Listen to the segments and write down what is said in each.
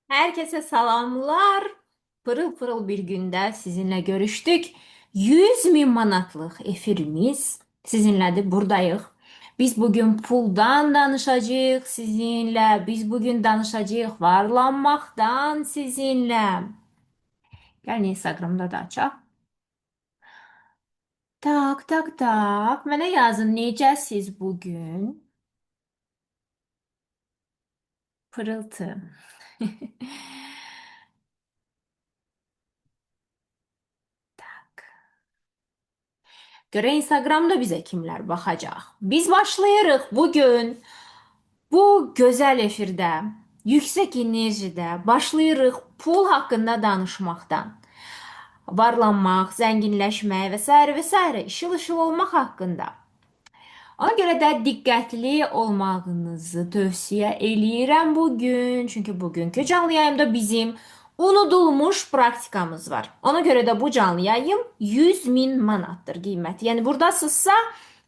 Herkese salamlar. Pırıl pırıl bir günde sizinle görüştük. 100 bin manatlıq efirimiz sizinlədir, buradayıq. Biz bugün puldan danışacağıq sizinlə. Biz bugün danışacağıq varlanmaqdan sizinlə. Gəlin Instagramda da açaq. Tak, tak, tak. Mənə yazın necəsiz bugün? Pırıltı. Görə Instagramda bizə kimlər baxacaq? Biz başlayırıq bugün bu gözəl efirdə, yüksək enerjidə başlayırıq pul haqqında danışmaqdan. Varlanmaq, zənginləşmək və s. işıl-ışıl olmaq haqqında. Ona görə də diqqətli olmağınızı tövsiyə eləyirəm bugün. Çünki bugünkü canlı yayımda bizim unudulmuş praktikamız var. Ona görə də bu canlı yayım 100 min manatdır qiyməti. Yəni buradasınızsa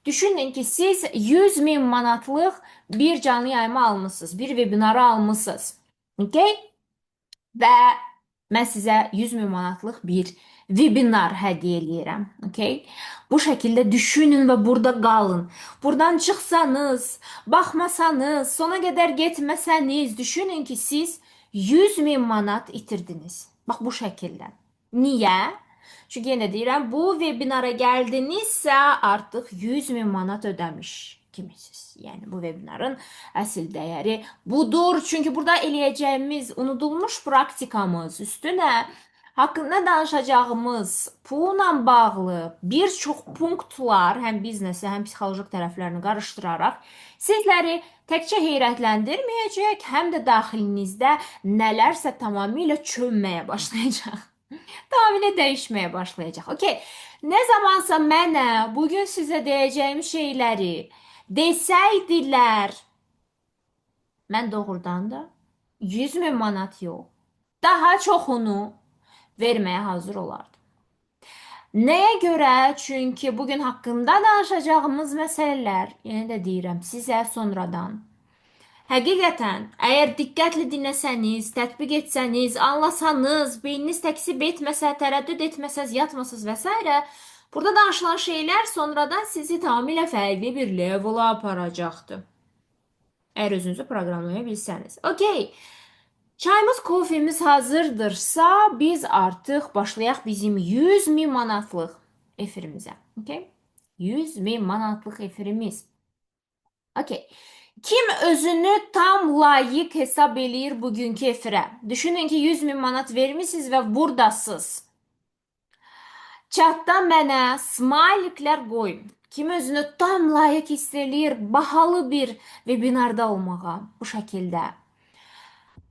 düşünün ki siz 100 min manatlıq bir canlı yayımı almışsınız, bir webinarı almışsınız. Okay? Və mən sizə 100 min manatlıq bir webinar hədiyyə eləyirəm. Okay? Bu şəkildə düşünün və burada qalın. Buradan çıxsanız, baxmasanız, sona qədər getməsəniz, düşünün ki siz 100 min manat itirdiniz. Bax bu şəkildə. Niyə? Çünki yenə deyirəm, bu webinara gəldinizsə artıq 100 min manat ödəmiş kimisiniz. Yəni bu webinarın əsl dəyəri budur. Çünki burada eləyəcəyimiz unudulmuş praktikamız üstünə haqqında danışacağımız pulla bağlı bir çox punktlar, həm biznesi, həm psixoloji tərəflərini qarışdıraraq sizləri təkcə heyrətləndirməyəcək, həm də daxilinizdə nələrsə tamamilə çönməyə başlayacaq. Tamamilə dəyişməyə başlayacaq. Okay. Nə zamansa mənə bugün sizə deyəcəyim şeyləri desəydilər, mən doğrudan da 100 min manat yox, daha çoxunu verməyə hazır olardım. Nəyə görə? Çünki bugün haqqında danışacağımız məsələlər, yenə də deyirəm, sizə sonradan həqiqətən, əgər diqqətli dinləsəniz, tətbiq etsəniz, anlasanız, beyniniz təksib etməsə, tərəddüd etməsəz, yatmasız və s. burada danışılan şeylər sonradan sizi tamamilə fərqli bir levela aparacaqdır. Əgər özünüzü proqramlaya bilsəniz. Okay. Çayımız, kofemiz hazırdırsa, biz artıq başlayaq bizim 100 min manatlıq efirimizə. Okay? 100 min manatlıq efirimiz. Okay. Kim özünü tam layiq hesab eləyir bugünkü efirə? Düşünün ki 100 min manat vermisiniz və buradasınız. Chatda mənə smayliklər qoyun. Kim özünü tam layiq hiss eləyir bahalı bir webinarda olmağa bu şəkildə.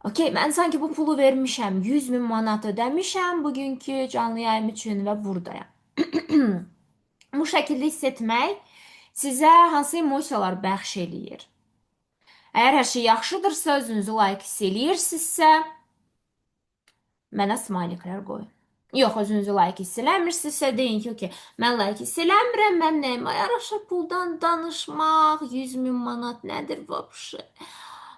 Okay, mən sanki bu pulu vermişəm, 100 min manat ödəmişəm bugünkü canlı yayım üçün və buradayam. Bu şəkildə hiss etmək sizə hansı emosiyalar bəxş eləyir? Əgər hər şey yaxşıdırsa, özünüzü layiq hiss eləyirsinizsə, mənə smayliklər qoyun. Yox, özünüzü layiq hiss eləmirsinizsə, deyin ki, okay, mən layiq hiss eləmirəm, mən nəyimə yaraşır puldan danışmaq, 100 min manat nədir vəbşə?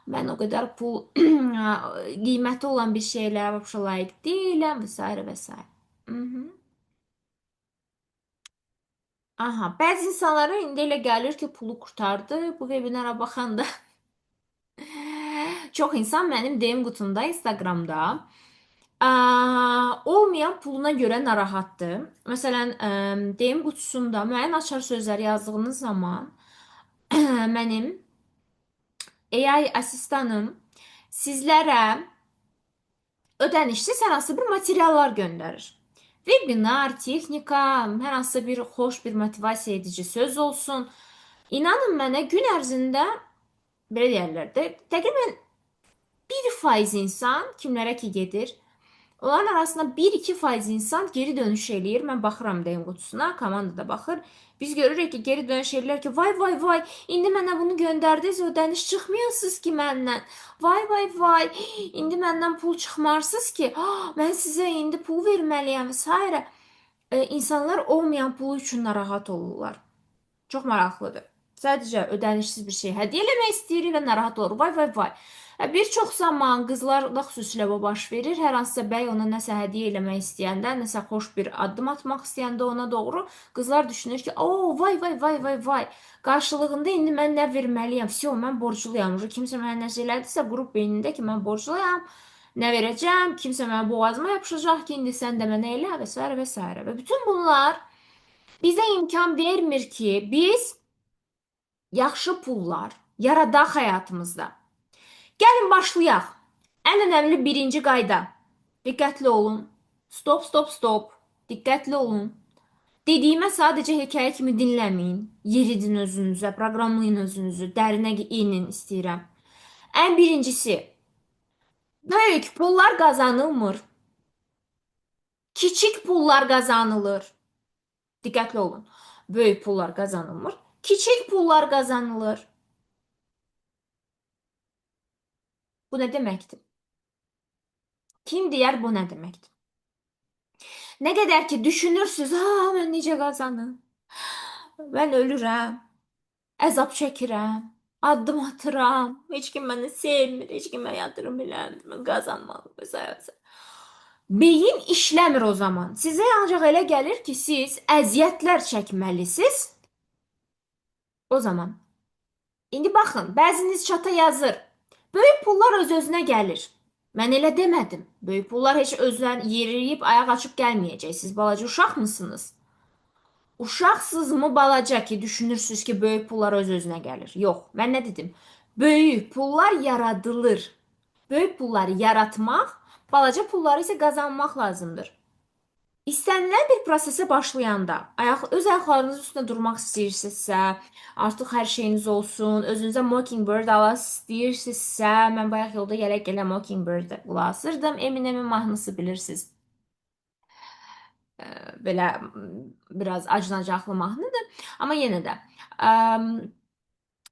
Mən o qədər pul qiyməti olan bir şeylərə vəbşə layiq deyiləm və s. və s. Aha, bəzi insanlara indi elə gəlir ki, pulu qurtardı bu webinara baxanda. Çox insan mənim DM qutumda, Instagramda olmayan puluna görə narahatdır. Məsələn, DM qutusunda müəyyən açar sözləri yazdığınız zaman mənim AI asistanım sizlərə ödənişsiz hər hansı bir materiallar göndərir. Webinar, texnika, hər hansı bir xoş bir motivasiya edici söz olsun. İnanın mənə gün ərzində belə deyərlər də, təqribən 1% insan kimlərə ki gedir, onların arasında 1-2% insan geri dönüş eləyir. Mən baxıram DM qutusuna, komanda da baxır. Biz görürük ki, geri dönüş eləyirlər ki, vay vay vay, indi mənə bunu göndərdiniz, ödəniş çıxmıyorsunuz ki məndən. Vay vay vay, indi məndən pul çıxmarsınız ki, mən sizə indi pul verməliyəm və s. İnsanlar olmayan pulu üçün narahat olurlar. Çox maraqlıdır. Sadəcə ödənişsiz bir şey hədiyyə eləmək istəyirik və narahat olur. Vay vay vay. Bir çox zaman qızlarda xüsusilə bu baş verir. Hər hansısa bəy ona nəsə hədiyyə eləmək istəyəndə, nəsə xoş bir addım atmaq istəyəndə ona doğru qızlar düşünür ki, "O, vay vay vay vay vay. Qarşılığında indi mən nə verməliyəm? Vsyo, mən borcluyam. Kimsə mənə nəsə elədisə, qrup beynində ki, mən borcluyam. Nə verəcəm? Kimsə mənə boğazıma yapışacaq ki, indi sən də mənə elə və s. və s. Və bütün bunlar bizə imkan vermir ki, biz yaxşı pullar yaradaq həyatımızda. Gəlin başlayaq. Ən önəmli birinci qayda. Diqqətli olun. Stop, stop, stop. Diqqətli olun. Dediyimə sadəcə hekayə kimi dinləməyin. Yeridin özünüzə, proqramlayın özünüzü, dərinə inin istəyirəm. Ən birincisi, böyük pullar qazanılmır. Kiçik pullar qazanılır. Diqqətli olun. Böyük pullar qazanılmır. Kiçik pullar qazanılır. Bu nə deməkdir? Kim deyər bu nə deməkdir? Nə qədər ki düşünürsüz, mən necə qazanım? Mən ölürəm, əzab çəkirəm, addım atıram, heç kim məni sevmir, heç kim mənə yatırım eləmir, mən qazanmalıyım və s. Beyin işləmir o zaman. Sizə ancaq elə gəlir ki, siz əziyyətlər çəkməlisiniz. O zaman. İndi baxın, bəziniz çata yazır. Böyük pullar öz-özünə gəlir. Mən elə demədim. Böyük pullar heç özdən yeriyib, ayaq açıb gəlməyəcək. Siz balaca uşaq mısınız? Uşaqsızmı balaca ki, düşünürsünüz ki, böyük pullar öz-özünə gəlir? Yox, mən nə dedim? Böyük pullar yaradılır. Böyük pulları yaratmaq, balaca pulları isə qazanmaq lazımdır. İstənilən bir prosesə başlayanda, öz ayaqlarınız üstündə durmaq istəyirsinizsə, artıq hər şeyiniz olsun, özünüzə Mockingbird ala istəyirsinizsə, mən bayaq yolda gələ-gələ Mockingbird qulaq asırdım. Eminemin mahnısı bilirsiniz. Belə biraz acınacaqlı mahnıdır. Amma yenə də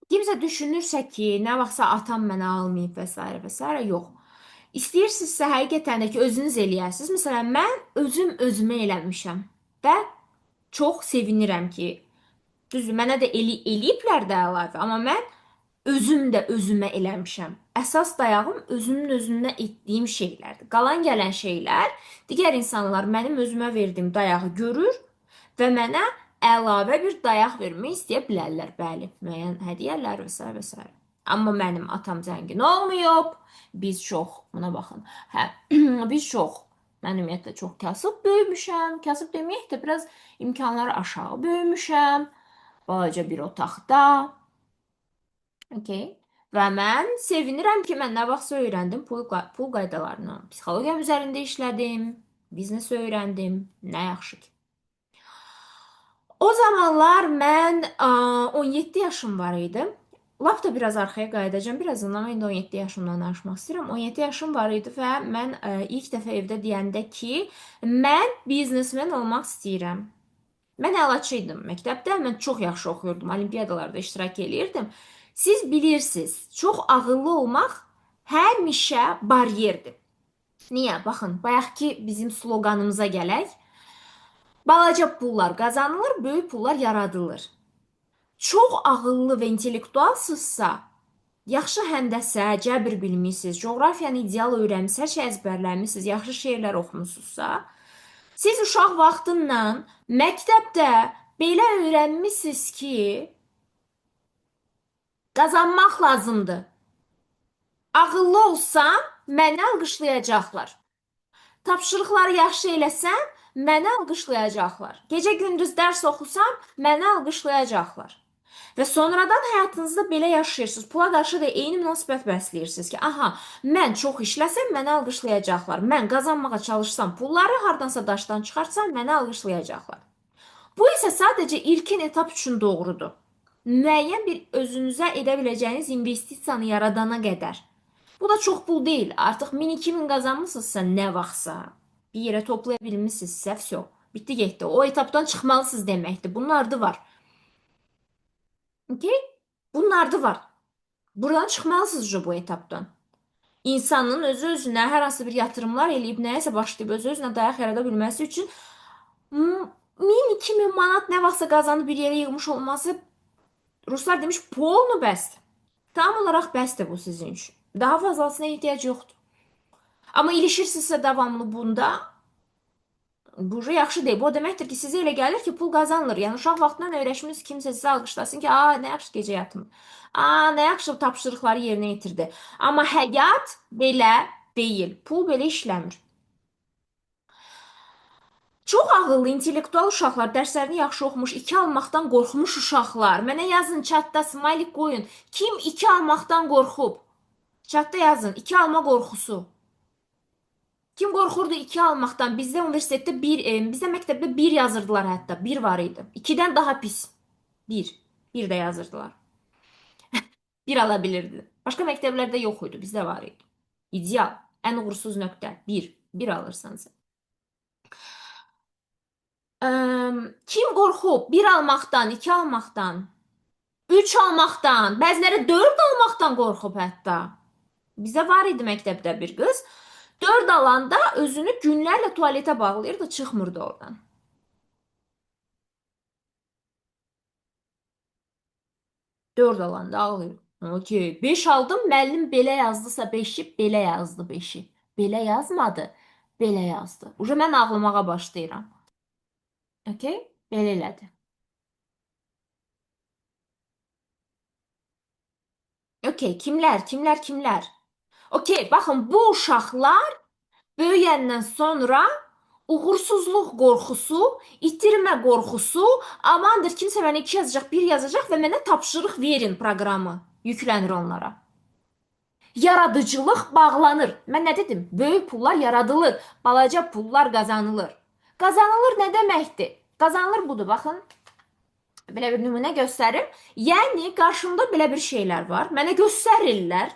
kimsə düşünürsə ki, nə vaxtsa atam mənə almayıb və s. və s. yox. İstəyirsinizsə həqiqətən də ki, özünüz eləyəsiniz. Məsələn, mən özüm özümə eləmişəm və çox sevinirəm ki, düzdür, mənə də eləyiblər də əlavə, amma mən özüm də özümə eləmişəm. Əsas dayağım özümün özümə etdiyim şeylərdir. Qalan gələn şeylər digər insanlar mənim özümə verdiyim dayağı görür və mənə əlavə bir dayaq vermək istəyə bilərlər. Bəli, müəyyən hədiyyələr və s. və s. Amma mənim atam zəngin olmayıb. Biz çox, buna baxın. Hə, biz çox, mən ümumiyyətlə çox kasıb böyümüşəm. Kasıb deməyək də biraz imkanları aşağı böyümüşəm. Balaca bir otaqda. Okay. Və mən sevinirəm ki, mən nə vaxtsa öyrəndim pul qaydalarını. Psixologiyam üzərində işlədim, biznes öyrəndim. Nə yaxşı ki. O zamanlar mən 17 yaşım var idi. Lap da biraz arxaya qayıdacağım. Birazdan amma indi 17 yaşımdan danışmaq istəyirəm. 17 yaşım var idi və mən ilk dəfə evdə deyəndə ki, mən biznesmen olmaq istəyirəm. Mən əlaçı idim məktəbdə. Mən çox yaxşı oxuyurdum. Olimpiyadalarda iştirak eləyirdim. Siz bilirsiniz, çox ağıllı olmaq həmişə baryerdir. Niyə? Baxın, bayaqki bizim sloqanımıza gələk. Balaca pullar qazanılır, böyük pullar yaradılır. Çox ağıllı və intellektualsızsa, yaxşı həndəsə, cəbr bilmisiniz, coğrafiyanı ideal öyrənmisiniz, hər şey əzbərləmisiniz, yaxşı şeirlər oxumusunuzsa, siz uşaq vaxtından məktəbdə belə öyrənmisiniz ki, qazanmaq lazımdır. Ağıllı olsam, məni alqışlayacaqlar. Tapşırıqları yaxşı eləsəm, məni alqışlayacaqlar. Gecə-gündüz dərs oxusam, məni alqışlayacaqlar. Və sonradan həyatınızda belə yaşayırsınız. Pula qarşı da eyni münasibət bəsləyirsiniz ki, aha, mən çox işləsəm, məni alqışlayacaqlar. Mən qazanmağa çalışsam, pulları hardansa daşdan çıxarsam, məni alqışlayacaqlar. Bu isə sadəcə ilkin etap üçün doğrudur. Müəyyən bir özünüzə edə biləcəyiniz investisiyanı yaradana qədər. Bu da çox pul deyil. Artıq 1000-2000 qazanmısınızsa nə vaxtsa, bir yerə toplaya bilmişsinizsə, vəsyo, bitdi getdi. O etapdan çıxmalısınız deməkdir. Bunun ardı var. Okay? Bunun ardı var. Buradan çıxmalısınız bu etapdan. İnsanın özü-özünə hər hansı bir yatırımlar eləyib, nəyəsə başlayıb özü-özünə dayaq yarada bilməsi üçün 1000-2000 manat nə vaxtsa qazanıb bir yerə yığmış olması, ruslar demiş, polnu bəsdir. Tam olaraq bəsdir bu sizin üçün. Daha fazlasına ehtiyac yoxdur. Amma ilişirsinizsə davamlı bunda, bu yaxşı deyil. Bu o deməkdir ki, sizə elə gəlir ki, pul qazanılır. Yəni uşaq vaxtından öyrəşmiş kimsə sizə alqışlasın ki, "A, nə yaxşı gecə yatmır. A, nə yaxşı tapşırıqları yerinə yetirdi." Amma həyat belə deyil. Pul belə işləmir. Çox ağıllı, intellektual uşaqlar, dərslərini yaxşı oxumuş, 2 almaqdan qorxmuş uşaqlar. Mənə yazın chatda smaylik qoyun. Kim 2 almaqdan qorxub? Chatda yazın. 2 alma qorxusu. Kim qorxurdu 2 almaqdan? Bizdə universitetdə bizdə məktəbdə 1 yazırdılar hətta. 1 var idi. 2-dən daha pis. 1. 1 də yazırdılar. 1 ala bilirdi. Başqa məktəblərdə yox idi, bizdə var idi. İdeal. Ən uğursuz nöqtə 1. 1 alırsan sən. Kim qorxub 1 almaqdan, 2 almaqdan, 3 almaqdan, bəziləri 4 almaqdan qorxub hətta. Bizə var idi məktəbdə bir qız. 4 alanda özünü günlərlə tualetə bağlayırdı, çıxmırdı oradan. 4 alanda ağlayır. Okey. 5 aldım, müəllim belə yazdısa 5-i, belə yazdı 5-i. Belə yazmadı, belə yazdı. Uje mən ağlamağa başlayıram. Okey? Belə elədi. Okey, kimlər, kimlər, kimlər? Okey, baxın, bu uşaqlar böyüyəndən sonra uğursuzluq qorxusu, itirmə qorxusu, amandır kimsə mənə 2 yazacaq, 1 yazacaq və mənə tapşırıq verin proqramı yüklənir onlara. Yaradıcılıq bağlanır. Mən nə dedim? Böyük pullar yaradılır, balaca pullar qazanılır. Qazanılır nə deməkdir? Qazanılır budur, baxın. Belə bir nümunə göstərim. Yəni qarşımda belə bir şeylər var. Mənə göstərirlər.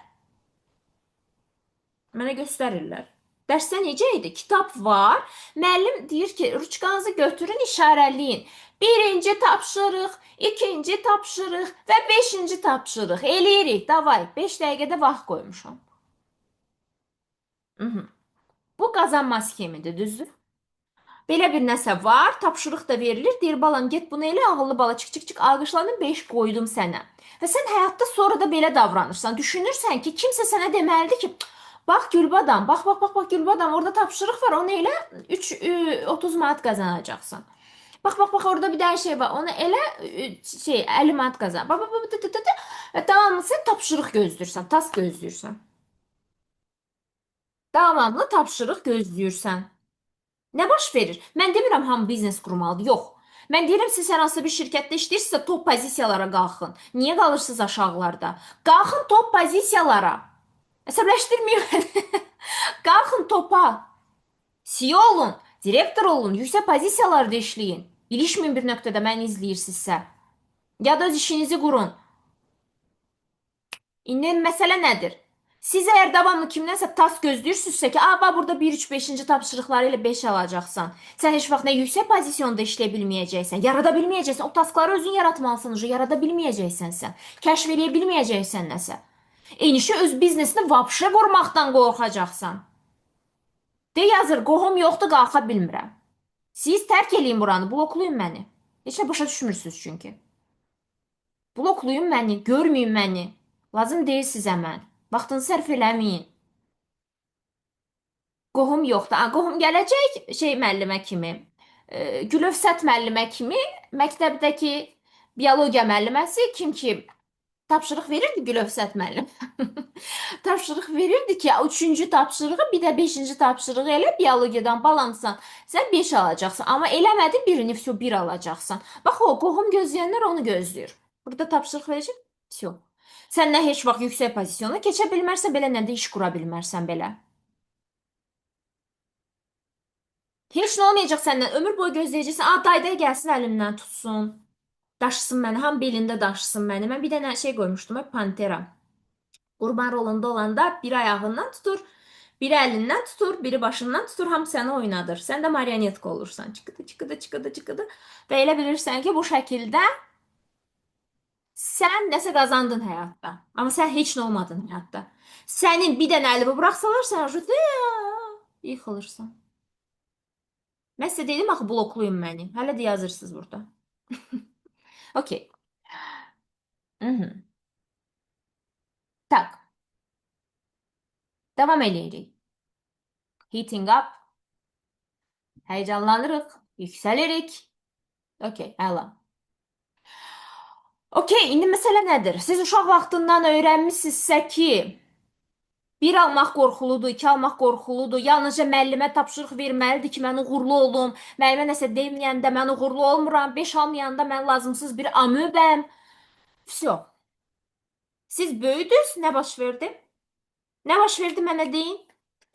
Mənə göstərirlər. Dərsdə necə idi? Kitab var. Müəllim deyir ki, ruçkanızı götürün, işarələyin. Birinci tapşırıq, ikinci tapşırıq və beşinci tapşırıq. Eləyirik, davay. 5 dəqiqədə vaxt qoymuşam. Bu qazanma sxemidir, düzdür? Belə bir nəsə var, tapşırıq da verilir. Deyir, balam, get bunu elə, ağıllı bala, çıx, çıx, çıx, alqışladım, 5 qoydum sənə. Və sən həyatda sonra da belə davranırsan. Düşünürsən ki, kimsə sənə deməlidir ki, bax Gülbadam, bax, bax, bax, bax Gülbadam, orada tapşırıq var, onu elə 30 manat qazanacaqsan. Bax, bax, bax, orada bir dənə şey var, onu elə 50 manat qazan. Bax, bax, bax, tı, tı, tı, tı. Və davamlı sən tapşırıq gözləyirsən, task gözləyirsən. Davamlı tapşırıq gözləyirsən. Nə baş verir? Mən demirəm hamı biznes qurmalıdır. Yox. Mən deyirəm siz hər hansı bir şirkətdə işləyirsinizsə top pozisiyalara qalxın. Niyə qalırsınız aşağılarda? Qalxın top pozisiyalara. Əsəbləşdirməyin. Qalxın topa. CEO olun, direktor olun, yüksək pozisiyalarda işləyin. İlişməyin bir nöqtədə məni izləyirsinizsə. Ya da öz işinizi qurun. İndi məsələ nədir? Siz əgər davamlı kimdənsə task gözləyirsinizsə ki, "A, bax burada 1 3 5-ci tapşırıqları ilə 5 alacaqsan." Sən heç vaxt nə yüksək pozisionda işləyə bilməyəcəksən, yarada bilməyəcəksən. O taskları özün yaratmalısan, yarada bilməyəcəksən sən. Kəşf eləyə bilməyəcəksən nəsə. Eynişi öz biznesini vapşe qurmaqdan qorxacaqsan. De yazır, qohum yoxdur, qalxa bilmirəm. Siz tərk eləyin buranı, bloklayın məni. Heç nə başa düşmürsünüz çünki. Bloklayın məni, görməyin məni. Lazım deyil sizə mən. Vaxtınızı sərf eləməyin. Qohum yoxdur. Qohum gələcək şey müəllimə kimi. Gülövsət müəllimə kimi məktəbdəki biologiya müəlliməsi kim ki tapşırıq verirdi Gülövsət müəllim. Tapşırıq verirdi ki, 3-cü tapşırığı bir də 5-ci tapşırığı elə biologiyadan balamsan. Sən 5 alacaqsan, amma eləmədin birini, vəsə 1 alacaqsan. Bax o qohum gözləyənlər onu gözləyir. Burada tapşırıq verəcək. Vəsə. Sən nə heç vaxt yüksək pozisiyona keçə bilmərsən, belə nə də iş qura bilmərsən belə. Heç nə olmayacaq səndən. Ömür boyu gözləyəcəksən. Dayday gəlsin əlimdən tutsun. Daşısın məni. Ham belində daşısın məni. Mən bir dənə şey qoymuşdum. Pantera. Qurban rolunda olanda biri ayağından tutur, biri əlindən tutur, biri başından tutur. Ham səni oynadır. Sən də marionetka olursan. Çıqıdı, çıqıdı, çıqıdı, çıqıdı. Və elə bilirsən ki, bu şəkildə sən nəsə qazandın həyatda. Amma sən heç nə olmadın həyatda. Sənin bir dənə əlini buraxsalar, sən yıxılırsan. Mən sizə dedim axı bloklayın məni. Hələ də yazırsınız burada. Okey. Mhm. Tak. Davam eləyirik. Heating up. Heyecanlanırıq. Yüksəlirik. Okey, əla. Okey, indi məsələ nədir? Siz uşaq vaxtından öyrənmisinizsə ki, bir almaq qorxuludur, iki almaq qorxuludur. Yalnızca müəllimə tapşırıq verməlidir ki, mən uğurlu olum. Müəllimə nəsə deməyəndə mən uğurlu olmuram. 5 almayanda mən lazımsız bir amöbəm. Vsyo. Siz böyüdünüz, nə baş verdi? Nə baş verdi mənə deyin?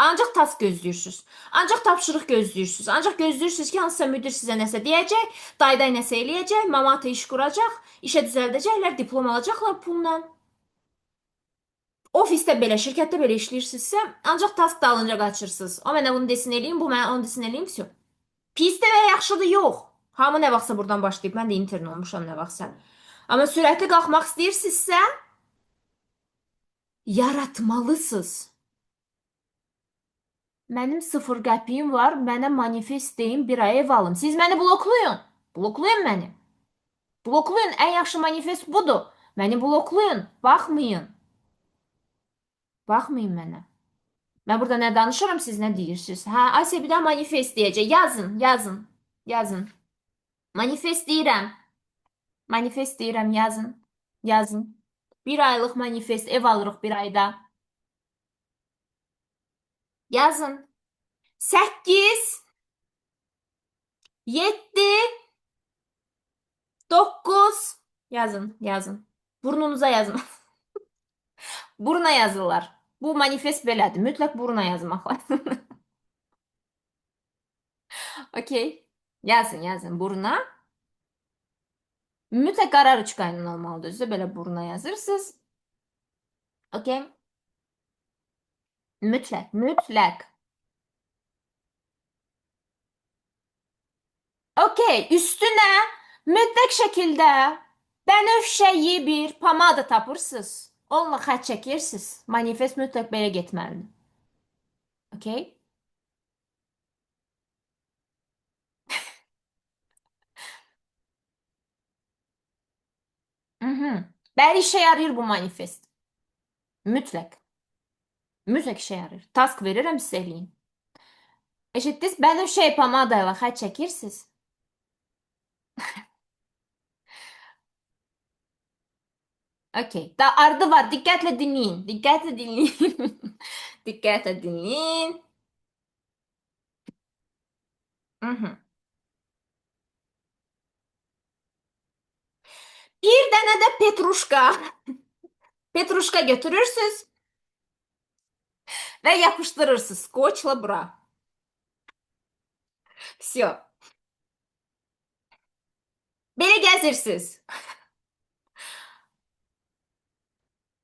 Ancaq task gözləyirsiniz. Ancaq tapşırıq gözləyirsiniz. Ancaq gözləyirsiniz ki, hansısa müdir sizə nəsə deyəcək, dayday nəsə eləyəcək, mamata iş quracaq, işə düzəldəcəklər, diplom alacaqlar pulla. Ofisdə belə, şirkətdə belə işləyirsinizsə, ancaq task dalınca qaçırsınız. O mənə bunu desin eləyim, bu mənə onu desin eləyim, vsyo. Pisdir və yaxşıdır, yox. Hamı nə vaxtsa buradan başlayıb, mən də intern olmuşam nə vaxtsa. Amma sürətli qalxmaq istəyirsinizsə, yaratmalısınız. Mənim 0 qəpiyim var, mənə manifest deyin, bir ay ev alım. Siz məni bloklayın. Bloklayın məni. Bloklayın, ən yaxşı manifest budur. Məni bloklayın, baxmayın. Baxmayın mənə. Mən burada nə danışıram, siz nə deyirsiniz? Hə, Asiya bir daha manifest deyəcək. Yazın, yazın, yazın. Manifest deyirəm. Manifest deyirəm, yazın. Yazın. Bir aylıq manifest, ev alırıq bir ayda. Yazın. 8, 7, 9. Yazın, yazın. Burnunuza yazın. Buruna yazırlar. Bu manifest belədir. Mütləq buruna yazmaq lazım. Okey. Yazın, yazın buruna. Mütləq qara ruchka ilə olmalıdır. Özü də belə buruna yazırsınız. Okey. Mütləq, mütləq. Okey, üstünə mütləq şəkildə bənövşəyi bir pomada tapırsınız. Onunla xətt çəkirsiniz. Manifest mütləq belə getməlidir. Okey? Bəli, işə yarayır bu manifest. Mütləq. Mütləq işə yarayır. Task verirəm sizə eləyin. Eşitdiniz? Bənövşəyi pomada ilə xətt çəkirsiniz. Okey. Da ardı var. Diqqətlə dinləyin. Diqqətlə dinləyin. Diqqətlə dinləyin. Mhm. Bir dənə də petruşka. Petruşka götürürsünüz və yapışdırırsınız skoçla bura. Всё. Belə gəzirsiniz.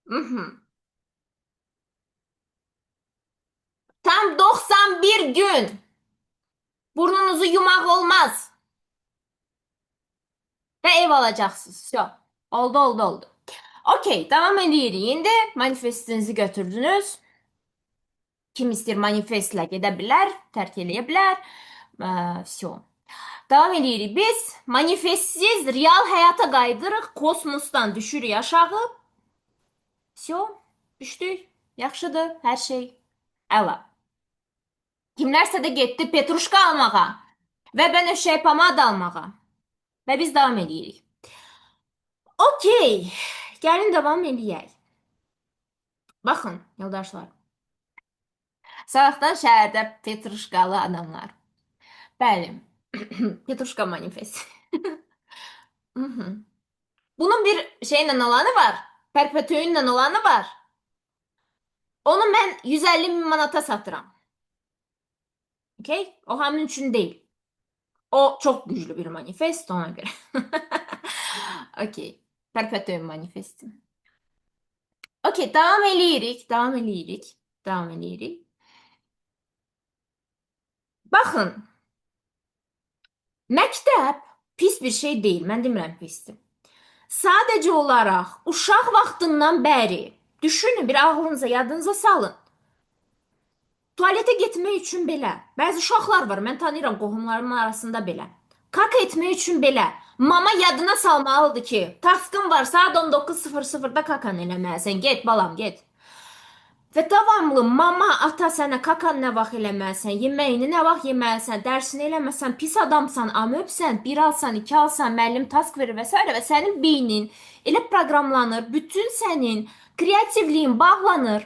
Mhm. Tam 91 gün. Burnunuzu yumaq olmaz. Və ev alacaqsınız. Всё. Oldu, oldu, oldu. Okey, davam edirik. İndi manifestinizi götürdünüz. Kim istəyir manifestlə gedə bilər, tərk eləyə bilər. Всё. Davam edirik. Biz manifestsiz real həyata qayıdırıq. Kosmosdan düşürük aşağı. Всё. Düşdük. Yaxşıdır hər şey. Əla. Kimlərsə də getdi petruşka almağa və bənövşəyi pomada almağa. Və biz davam edirik. Okey. Gəlin davam edək. Baxın, yoldaşlar. Sabahdan şəhərdə petruşkalı adamlar. Bəli. Petruşka manifest. Bunun bir şeylə olanı var. Perpetüyünlə olanı var. Onu mən 150 min manata satıram. Okey? O hamının üçün deyil. O çok güçlü bir manifest ona göre. Okey. Perpetuum manifesti. Okey, devam eləyirik, devam eləyirik, devam eləyirik. Baxın, məktəb pis bir şey deyil, mən demirəm pisdir. Sadəcə olaraq uşaq vaxtından bəri düşünün, bir ağlınıza, yadınıza salın. Tualetə getmək üçün belə. Bəzi uşaqlar var, mən tanıyıram qohumlarımın arasında belə. Kaka etmək üçün belə. Mama yadına salmalıdır ki, taskın var, saat 19:00-da kakan eləməlisən. Get balam, get. Və davamlı mama, ata sənə kakan nə vaxt eləməlisən, yeməyini nə vaxt yeməlisən, dərsini eləməsən, pis adamsan, amöbsən, bir alsan, iki alsan, müəllim task verir və s. və sənin beynin elə proqramlanır, bütün sənin kreativliyin bağlanır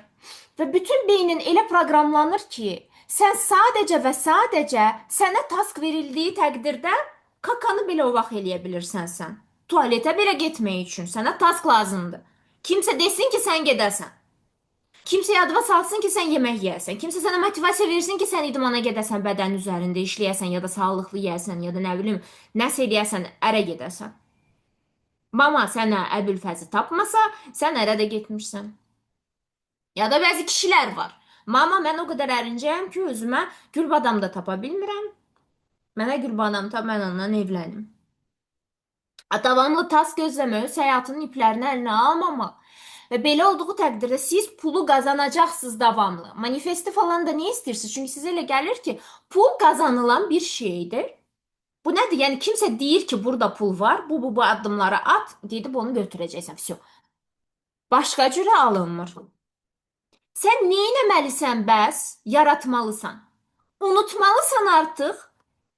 və bütün beynin elə proqramlanır ki, sən sadəcə və sadəcə sənə task verildiyi təqdirdə kakanı belə o vaxt eləyə bilirsən sən. Tualetə belə getmək üçün sənə task lazımdır. Kimsə desin ki, sən gedəsən. Kimsə yadıma salsın ki, sən yemək yeyəsən. Kimsə sənə motivasiya versin ki, sən idmana gedəsən, bədən üzərində işləyəsən, ya da sağlıqlı yeyəsən, ya da nə bilim, nəsə eləyəsən, ərə gedəsən. Mama sənə Əbülfəzi tapmasa, sən ərə də getmişsən. Ya da bəzi kişilər var. Mama, mən o qədər ərincəyəm ki, özümə gülbadam da tapa bilmirəm. Mənə gülbadam tap, mən ondan evlənim. Davamlı tas gözləmək, öz həyatının iplərini əlinə almamaq. Və belə olduğu təqdirdə siz pulu qazanacaqsınız davamlı. Manifesti falan da niyə istəyirsiniz? Çünki sizə elə gəlir ki, pul qazanılan bir şeydir. Bu nədir? Yəni kimsə deyir ki, burada pul var, bu addımları at, gedib onu götürəcəksən. Всё. Başqa cürə alınmır. Sən nə etməlisən bəs? Yaratmalısan. Unutmalısan artıq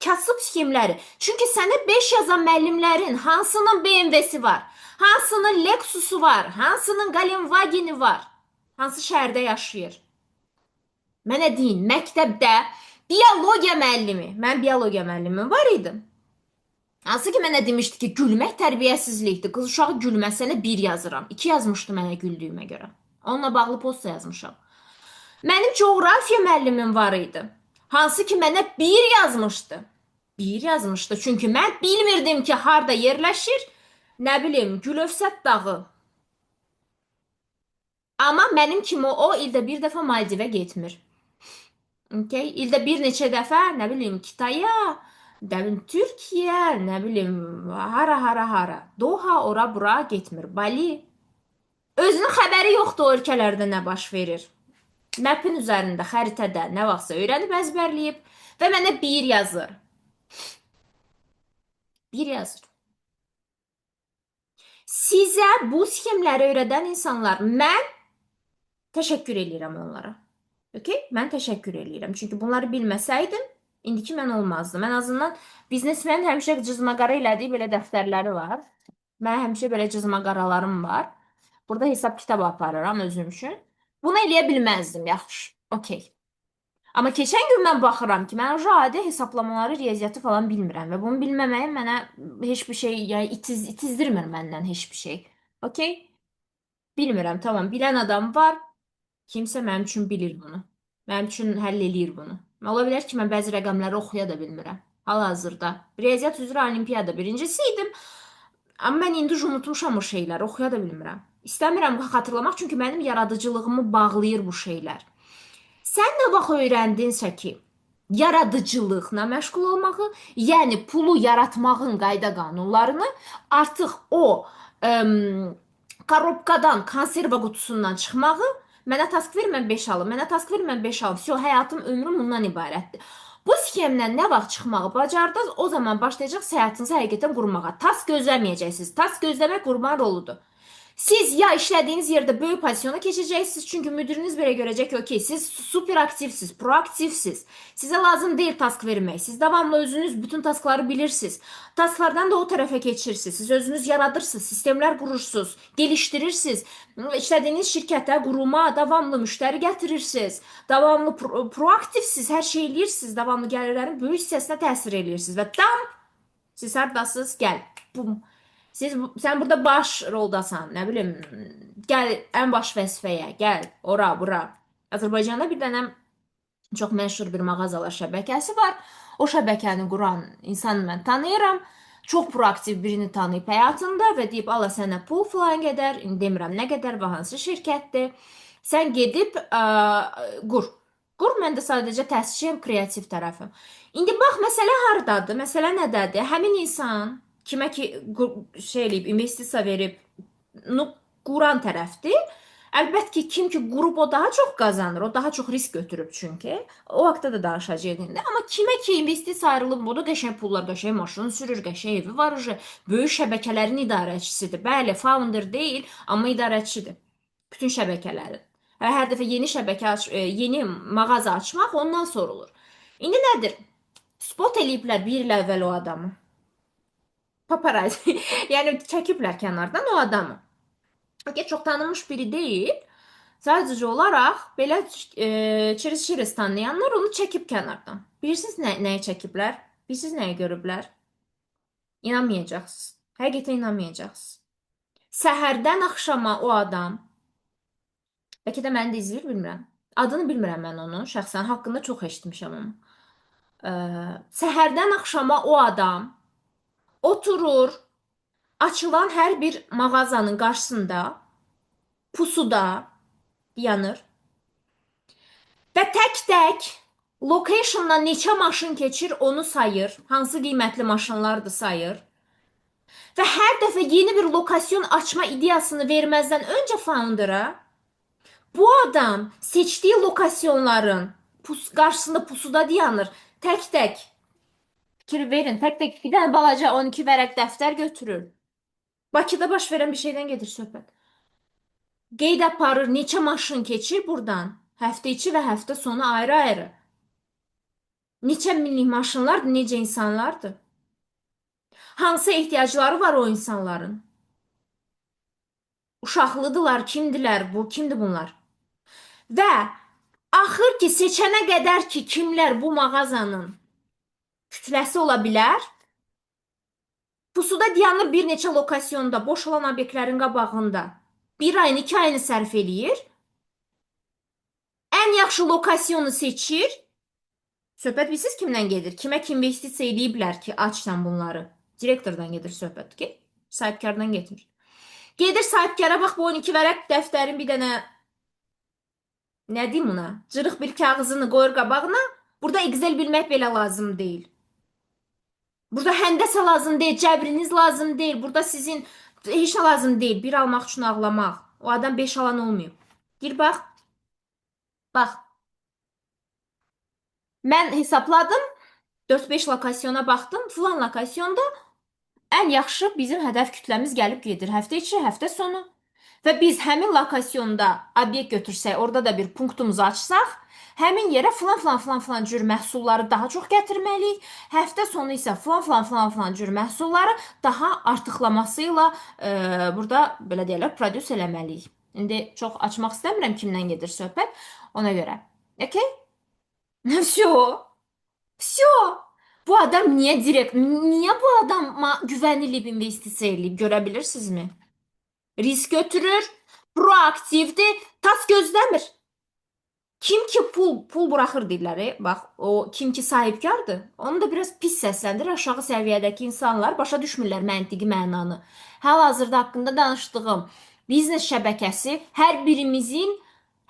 kasıb sxemləri. Çünki sənə 5 yazan müəllimlərin hansının BMW-si var, hansının Lexusu var, hansının Volkswagen-i var, hansı şəhərdə yaşayır. Mənə deyin, məktəbdə biologiya müəllimi, mən biologiya müəllimim var idi. Hansı ki mənə demişdi ki, gülmək tərbiyəsizlikdir. Qız uşağı gülməsənə 1 yazıram. 2 yazmışdı mənə güldüyümə görə. Onunla bağlı post yazmışam. Mənim coğrafiya müəllimim var idi. Hansı ki mənə 1 yazmışdı. 1 yazmışdı. Çünki mən bilmirdim ki, harda yerləşir. Nə bilim, Gülövsət dağı. Amma mənim kimi o ildə bir dəfə Maldivə getmir. Okay? İldə bir neçə dəfə, nə bilim, Kitaya, nə bilim, Türkiyə, nə bilim, hara. Doha, ora bura getmir. Bali. Özünün xəbəri yoxdur o ölkələrdə nə baş verir. Map'in üzərində, xəritədə nə vaxtsa öyrənib əzbərləyib və mənə 1 yazır. 1 yazır. Sizə bu sxemləri öyrədən insanlar, mən təşəkkür edirəm onlara. Okay? Mən təşəkkür edirəm. Çünki bunları bilməsəydim, indiki mən olmazdım. Ən azından biznesmenin həmişə cızmaqara elədiyi belə dəftərləri var. Mən həmişə belə cızmaqaralarım var. Burada hesab kitab aparıram özüm üçün. Bunu eləyə bilməzdim, yaxşı. Okay. Amma keçən gün mən baxıram ki, mən adi hesablamaları, riyaziyyatı falan bilmirəm və bunu bilməməyim mənə heç bir şey, yəni itizdirmir məndən heç bir şey. Okay? Bilmirəm, tamam. Bilən adam var. Kimsə mənim üçün bilir bunu. Mənim üçün həll eləyir bunu. Ola bilər ki, mən bəzi rəqəmləri oxuya da bilmirəm. Hal-hazırda. Riyaziyyat üzrə olimpiyada birincisi idim. Amma mən indi unutmuşam o şeyləri, oxuya da bilmirəm. İstəmirəm xatırlamaq, çünki mənim yaradıcılığımı bağlayır bu şeylər. Sən nə vaxt öyrəndinsə ki, yaradıcılıqla məşğul olmağı, yəni pulu yaratmağın qayda qanunlarını artıq o korobkadan, konserva qutusundan çıxmağı, mənə task ver, mən 5 alım, mənə task ver, mən 5 alım. Всё, həyatım, ömrüm bundan ibarətdir. Bu sxemdən nə vaxt çıxmağı bacardınız, o zaman başlayacaqsınız həyatınızı həqiqətən qurmağa. Task gözləməyəcəksiniz. Task gözləmək qurban roludur. Siz ya işlədiyiniz yerdə böyük pozisiyona keçəcəksiniz, çünki müdiriniz belə görəcək ki, okey, siz super aktivsiz, proaktivsiz. Sizə lazım deyil task vermək. Siz davamlı özünüz bütün taskları bilirsiniz. Tasklardan da o tərəfə keçirsiniz. Siz özünüz yaradırsınız, sistemlər qurursunuz, gelişdirirsiniz. İşlədiyiniz şirkətə, quruma davamlı müştəri gətirirsiniz. Davamlı proaktivsiz, hər şey eləyirsiniz. Davamlı gəlirlərin böyük hissəsinə təsir eləyirsiniz və tam siz hardasınız, gəl. Bum. Sən burada baş roldasan, nə bilim, gəl ən baş vəzifəyə, gəl ora, bura. Azərbaycanda bir dənə çox məşhur bir mağazalar şəbəkəsi var. O şəbəkəni quran insanı mən tanıyıram. Çox proaktiv birini tanıyıb həyatında və deyib, ala sənə pul falan qədər, demirəm nə qədər və hansı şirkətdir. Sən gedib qur. Qur, mən də sadəcə təsisçiyəm, kreativ tərəfim. İndi bax, məsələ hardadır, məsələ nədədir? Həmin insan kimə ki şey eləyib, investisiya verib, quran tərəfdir. Əlbəttə ki, kim ki qurub o daha çox qazanır, o daha çox risk götürüb çünki. O haqda da danışacağıq indi. Amma kimə ki investisiya ayrılıb, bu da qəşəng pullar, qəşəng maşın sürür, qəşəng evi var, böyük şəbəkələrin idarəçisidir. Bəli, founder deyil, amma idarəçidir. Bütün şəbəkələrin. Hər dəfə yeni yeni mağaza açmaq ondan sorulur. İndi nədir? Spot eləyiblər bir il əvvəl o adamı. Paparazzi. Yəni çəkiblər kənardan o adamı. Okey, çox tanınmış biri deyil. Sadəcə olaraq belə çiriz-çiriz tanıyanlar onu çəkib kənardan. Bilirsiniz nəyi çəkiblər? Bilirsiniz nəyi görüblər? İnanmayacaqsınız. Həqiqətən inanmayacaqsınız. Səhərdən axşama o adam, bəlkə də məni də izləyir, bilmirəm. Adını bilmirəm mən onun, şəxsən haqqında çox eşitmişəm onu. Səhərdən axşama o adam oturur, açılan hər bir mağazanın qarşısında pusuda yanır və tək-tək locationdan neçə maşın keçir onu sayır, hansı qiymətli maşınlardır sayır. Və hər dəfə yeni bir lokasyon açma ideyasını verməzdən öncə foundera bu adam seçdiyi lokasyonların qarşısında pusuda dayanır. Tək-tək fikir verin, tək-tək bir dənə balaca 12 vərəq dəftər götürür. Bakıda baş verən bir şeydən gedir söhbət. Qeyd aparır, neçə maşın keçir buradan. Həftə içi və həftə sonu ayrı-ayrı. Neçə minlik maşınlardır, necə insanlardır. Hansı ehtiyacları var o insanların? Uşaqlıdırlar, kimdilər bu, kimdir bunlar? Və axır ki, seçənə qədər ki, kimlər bu mağazanın kütləsi ola bilər, pusuda dayanır bir neçə lokasyonda, boş olan obyektlərin qabağında. Bir ayını, 2 ayını sərf eləyir. Ən yaxşı lokasyonu seçir. Söhbət bilirsiniz kimdən gedir? Kimə kim investisiya eləyiblər ki, açsan bunları? Direktordan gedir söhbət ki, sahibkardan getmir. Gedir sahibkara, bax bu 12 vərəq dəftərin bir dənə nə deyim ona? Cırıq bir kağızını qoyur qabağına. Burada Excel bilmək belə lazım deyil. Burada həndəsə lazım deyil, cəbriniz lazım deyil. Burada sizin heç nə lazım deyil. Bir almaq üçün ağlamaq. O adam 5 alan olmuyor. Gir bax. Bax. Mən hesapladım. 4-5 lokasyona baxdım. Filan lokasyonda ən yaxşı bizim hədəf kütləmiz gəlib gedir. Həftə içi, həftə sonu. Və biz həmin lokasyonda obyekt götürsək, orada da bir punktumuzu açsaq, həmin yerə filan cür məhsulları daha çox gətirməliyik. Həftə sonu isə filan cür məhsulları daha artıqlaması ilə burada belə deyirlər, prodüs eləməliyik. İndi çox açmaq istəmirəm kimdən gedir söhbət. Ona görə. Okay? Все. Все. Bu adam niyə bu adama güvənilib investisiya eləyib görə bilirsinizmi? Risk götürür, proaktivdir, tas gözləmir. Kim ki pul buraxır deyirlər, bax o kim ki sahibkardır, onu da biraz pis səsləndirir. Aşağı səviyyədəki insanlar başa düşmürlər məntiqi mənanı. Hal-hazırda haqqında danışdığım biznes şəbəkəsi hər birimizin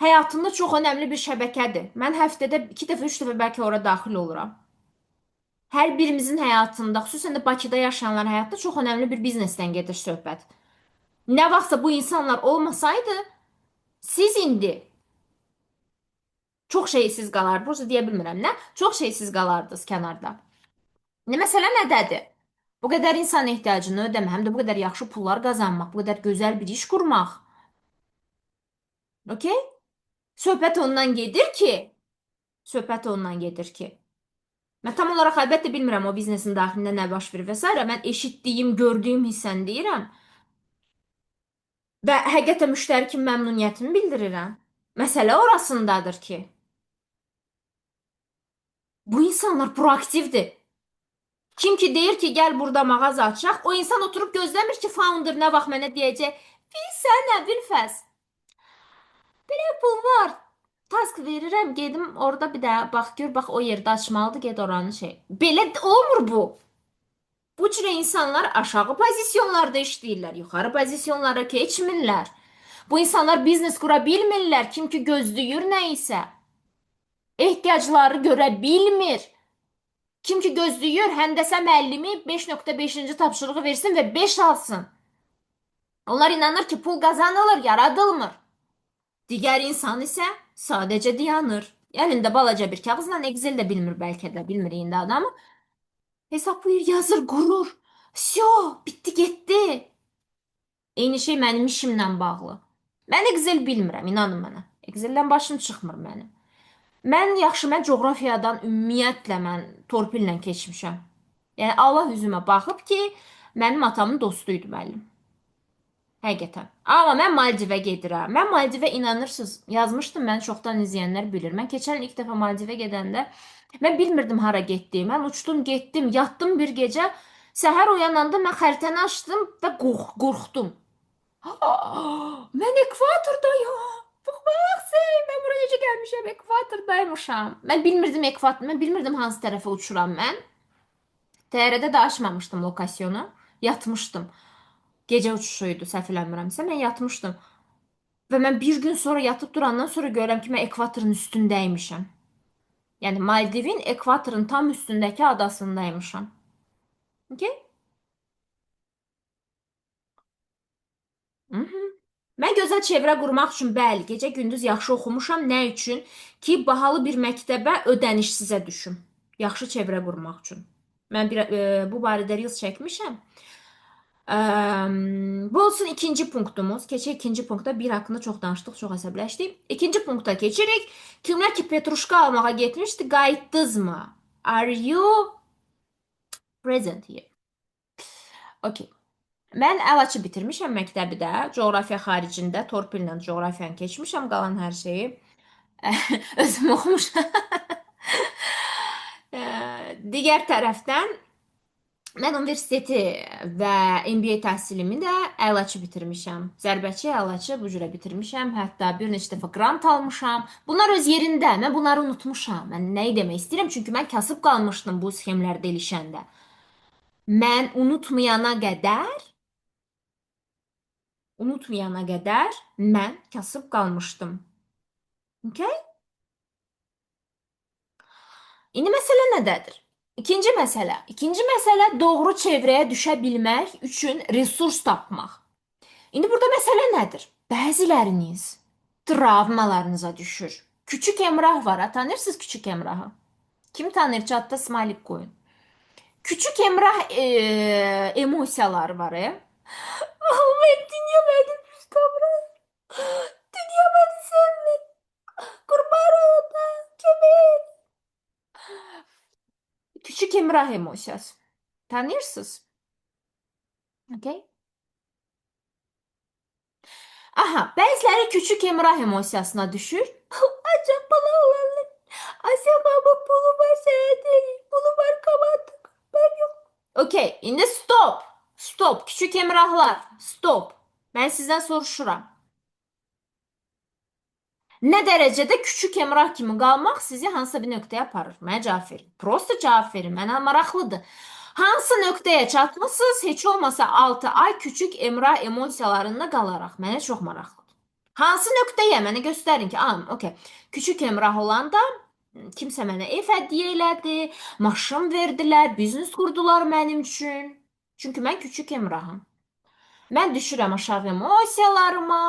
həyatında çox önəmli bir şəbəkədir. Mən həftədə 2 dəfə, 3 dəfə bəlkə ora daxil oluram. Hər birimizin həyatında, xüsusən də Bakıda yaşayanların həyatında çox önəmli bir biznesdən gedir söhbət. Nə vaxtsa bu insanlar olmasaydı, siz indi çox şeysiz qalardınız. Burası deyə bilmirəm nə? Çox şeysiz qalardınız kənarda. Məsələ nədədir? Bu qədər insan ehtiyacını ödəmək, həm də bu qədər yaxşı pullar qazanmaq, bu qədər gözəl bir iş qurmaq. Okay? Söhbət ondan gedir ki, mən tam olaraq əlbəttə bilmirəm o biznesin daxilində nə baş verir və s. Mən eşitdiyim, gördüyüm hissən deyirəm. Və həqiqətən müştəri kimi məmnuniyyətimi bildirirəm. Məsələ orasındadır ki, bu insanlar proaktivdir. Kim ki deyir ki, gəl burada mağaza açaq, o insan oturub gözləmir ki, founder nə vaxt mənə deyəcək, biz sənə bir fəs. Belə pul var. Task verirəm, gedim orada bir də bax gör, bax o yerdə açmalıdır, get oranı şey. Belə olmur bu. Bu cür insanlar aşağı pozisyonlarda işləyirlər, yuxarı pozisyonlara keçmirlər. Bu insanlar biznes qura bilmirlər, kim ki gözləyir nə isə. Ehtiyacları görə bilmir. Kim ki gözləyir, həndəsə müəllimi 5.5-ci tapşırığı versin və 5 alsın. Onlar inanır ki, pul qazanılır, yaradılmır. Digər insan isə sadəcə dayanır. Əlində balaca bir kağızla, Excel də bilmir bəlkə də, bilmir indi adamı. Hesablayır, yazır, qurur. Всё, bitdi, getdi. Eyni şey mənim işimlə bağlı. Mən Excel bilmirəm, inanın mənə. Exceldən başım çıxmır mənim. Mən coğrafiyadan ümumiyyətlə mən torpillə keçmişəm. Yəni Allah üzümə baxıb ki, mənim atamın dostu idi müəllim. Həqiqətən. Amma mən Maldivə gedirəm. Mən Maldivə inanırsınız, yazmışdım, mən çoxdan izləyənlər bilir. Mən keçən il ilk dəfə Maldivə gedəndə mən bilmirdim hara getdiyimi. Mən uçdum, getdim, yatdım bir gecə. Səhər oyananda mən xəritəni açdım və qorxdum. Mən ekvatordayam. Bax, mən buraya necə gəlmişəm? Ekvatordaymışam. Mən bilmirdim hansı tərəfə uçuram mən. Təyyarədə də açmamışdım lokasyonu. Yatmışdım. Gecə uçuşu idi, səhv eləmirəmsə. Mən yatmışdım. Və mən bir gün sonra yatıb durandan sonra görürəm ki, mən ekvatorun üstündəymişəm. Yəni Maldivin ekvatorun tam üstündəki adasındaymışam. Okay? Mhm. Mən gözəl çevrə qurmaq üçün bəli, gecə-gündüz yaxşı oxumuşam. Nə üçün? Ki, bahalı bir məktəbə ödənişsizə düşüm. Yaxşı çevrə qurmaq üçün. Mən bu barədə reels çəkmişəm. Bu olsun ikinci punktumuz. Keçək ikinci punkta. Bir haqqında çox danışdıq, çox əsəbləşdik. İkinci punkta keçirik. Kimlər ki petruşka almağa getmişdi, qayıtdınızmı? Are you present here? Okay. Mən əlaçı bitirmişəm məktəbi də. Coğrafiya xaricində torpillə coğrafiyanı keçmişəm, qalan hər şeyi. Özüm oxumuşam. Digər tərəfdən mən universiteti və MBA təhsilimi də əlaçı bitirmişəm. Zərbəçi, əlaçı bu cürə bitirmişəm. Hətta bir neçə dəfə qrant almışam. Bunlar öz yerində. Mən bunları unutmuşam. Mən nəyi demək istəyirəm? Çünki mən kasıb qalmışdım bu sxemlərdə ilişəndə. Mən unutmayana qədər mən kasıb qalmışdım. Okay? İndi məsələ nədədir? İkinci məsələ doğru çevrəyə düşə bilmək üçün resurs tapmaq. İndi burada məsələ nədir? Bəziləriniz travmalarınıza düşür. Küçük Emrah var. Ha, tanırsınız Küçük Emrahı? Kim tanır? Chatda smaylik qoyun. Küçük Emrah emosiyaları var. Ahmet dünya beni pis davranır. Dünya beni sevmir. Kurban olayım. Köpek. Küçük Emrah emosiyası. Tanırsınız? Okay? Aha, bəziləri Küçük Emrah emosiyasına düşür. Acaba bana olanlar. Asya baba pulu var sənə deyil. Pulu var kamattık. Ben yok. Okey, indi stop. Stop. Küçük Emrahlar. Stop. Ben sizden soruşuram. Nə dərəcədə Küçük Emrah kimi qalmaq sizi hansısa bir nöqtəyə aparır? Mənə cavab verin. Prosta cavab verin. Mənə maraqlıdır. Hansı nöqtəyə çatmısınız? Heç olmasa 6 ay Küçük Emrah emosiyalarında qalaraq. Mənə çox maraqlıdır. Hansı nöqtəyə? Mənə göstərin ki, okey. Küçük Emrah olanda kimsə mənə ev hədiyyə elədi, maşın verdilər, biznes qurdular mənim üçün. Çünki mən Küçük Emrahım. Mən düşürəm aşağı emosiyalarıma.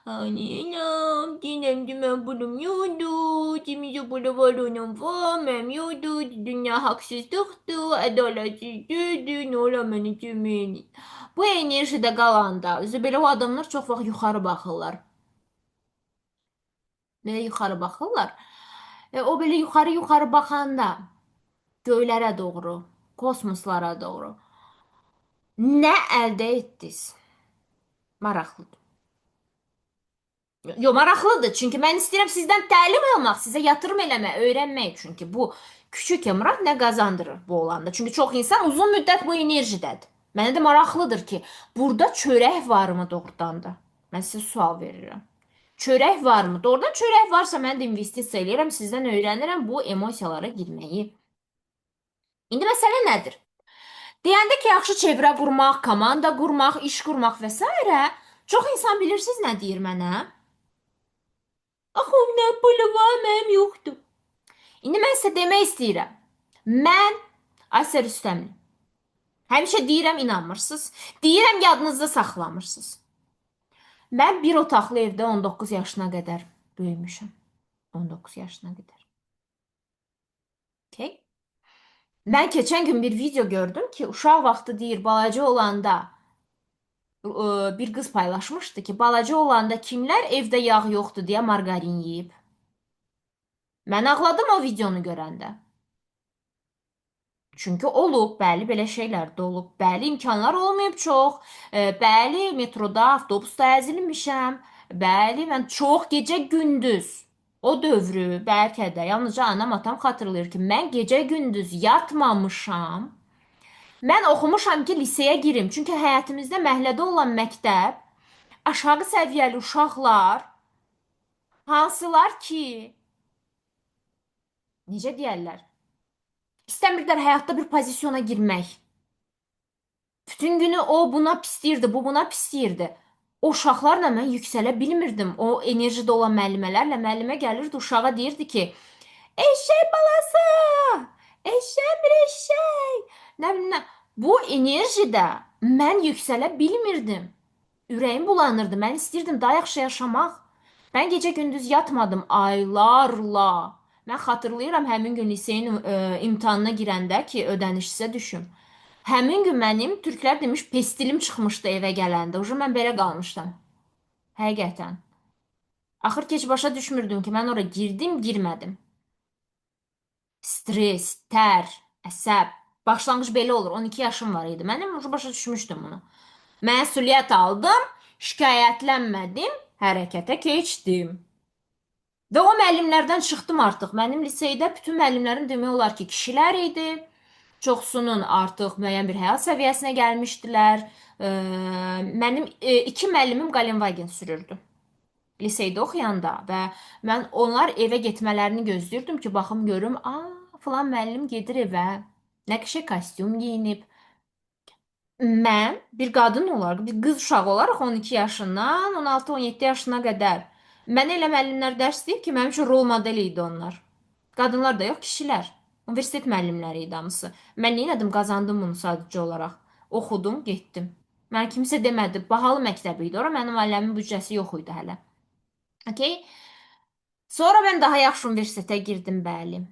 Annem, dinlemdi ben bulamıyordu. Temizi bulavaranım vermemiyordu. Dünya haksızlıktı, adaletsizlikdi, ne olamını demeyin. Bu enerjide qalanda, özü belə o adamlar çox vaxt yuxarı baxırlar. Belə yuxarı baxırlar. O belə yuxarı baxanda göylərə doğru, kosmoslara doğru nə əldə etdiniz? Maraqlıdır. Yo, maraqlıdır. Çünki mən istəyirəm sizdən təlim almaq, sizə yatırım eləmək, öyrənmək. Çünki bu küçük əmrah nə qazandırır bu olanda. Çünki çox insan uzun müddət bu enerjidədir. Mənə də maraqlıdır ki, burada çörək varmı doğrudan da? Mən sizə sual verirəm. Çörək varmı? Doğrudan çörək varsa mən də investisiya eləyirəm, sizdən öyrənirəm bu emosiyalara girməyi. İndi məsələ nədir? Deyəndə ki, yaxşı çevrə qurmaq, komanda qurmaq, iş qurmaq və s. Çox insan bilirsiniz nə deyir mənə? Axı nə pulu var, mənim yoxdur. İndi mən sizə demək istəyirəm. Mən Aysə Rüstəmli. Həmişə deyirəm, inanmırsınız. Deyirəm, yadınızda saxlamırsınız. Mən bir otaqlı evdə 19 yaşına qədər böyümüşəm. 19 yaşına qədər. Okay? Mən keçən gün bir video gördüm ki, uşaq vaxtı deyir, balaca olanda Bir qız paylaşmışdı ki, balaca olanda kimlər evdə yağ yoxdur deyə margarin yeyib. Mən ağladım o videonu görəndə. Çünki olub, bəli, belə şeylər də olub. Bəli, imkanlar olmayıb çox. Bəli, metroda, avtobusda əzilmişəm. Bəli, mən çox gecə gündüz o dövrü bəlkə də yalnızca anam atam xatırlayır ki, mən gecə gündüz yatmamışam. Mən oxumuşam ki, liseyə girim. Çünki həyətimizdə məhəllədə olan məktəb aşağı səviyyəli uşaqlar hansılar ki, necə deyərlər, istəmirdilər həyatda bir pozisyona girmək. Bütün günü o buna pisliyirdi, bu buna pisliyirdi. O uşaqlarla mən yüksələ bilmirdim. O enerjide olan müəllimələrlə müəllimə gəlirdi uşağa deyirdi ki, eşek balası, eşek bir eşek. Nə bilim nə. Bu enerjide mən yüksələ bilmirdim. Ürəyim bulanırdı. Mən istirdim daha yaxşı yaşamaq. Mən gecə gündüz yatmadım aylarla. Mən xatırlayıram həmin gün liseyin imtahanına girəndə ki, ödənişsə düşüm. Həmin gün mənim türklər demiş pestilim çıxmışdı evə gələndə. Ucu mən belə qalmışdım. Həqiqətən. Axır ki heç başa düşmürdüm ki, mən ora girdim, girmədim. Stres, tər, əsəb. Başlanğıc belə olur. 12 yaşım var idi. Mənim ucu başa düşmüşdüm bunu. Məsuliyyət aldım, şikayətlənmədim, hərəkətə keçdim. Və o müəllimlərdən çıxdım artıq. Mənim liseydə bütün müəllimlərim demək olar ki, kişilər idi. Çoxsunun artıq müəyyən bir həyat səviyyəsinə gəlmişdilər. Mənim iki müəllimim Qalenvagen sürürdü liseydə oxuyanda və mən onlar evə getmələrini gözləyirdim ki, baxım görüm, falan müəllim gedir evə. Nə qəşəng kostyum geyinib. Mən bir qadın olaraq, bir qız uşağı olaraq 12 yaşından 16-17 yaşına qədər mənə elə müəllimlər dərs deyib ki, mənim üçün rol model idi onlar. Qadınlar da yox, kişilər. Universitet müəllimləri idi hamısı. Mən nə etdim, qazandım bunu sadəcə olaraq. Oxudum, getdim. Mən kimsə demədi, bahalı məktəb idi. Ora mənim ailəmin büdcəsi yox idi hələ. Okay? Sonra mən daha yaxşı universitetə girdim, bəli.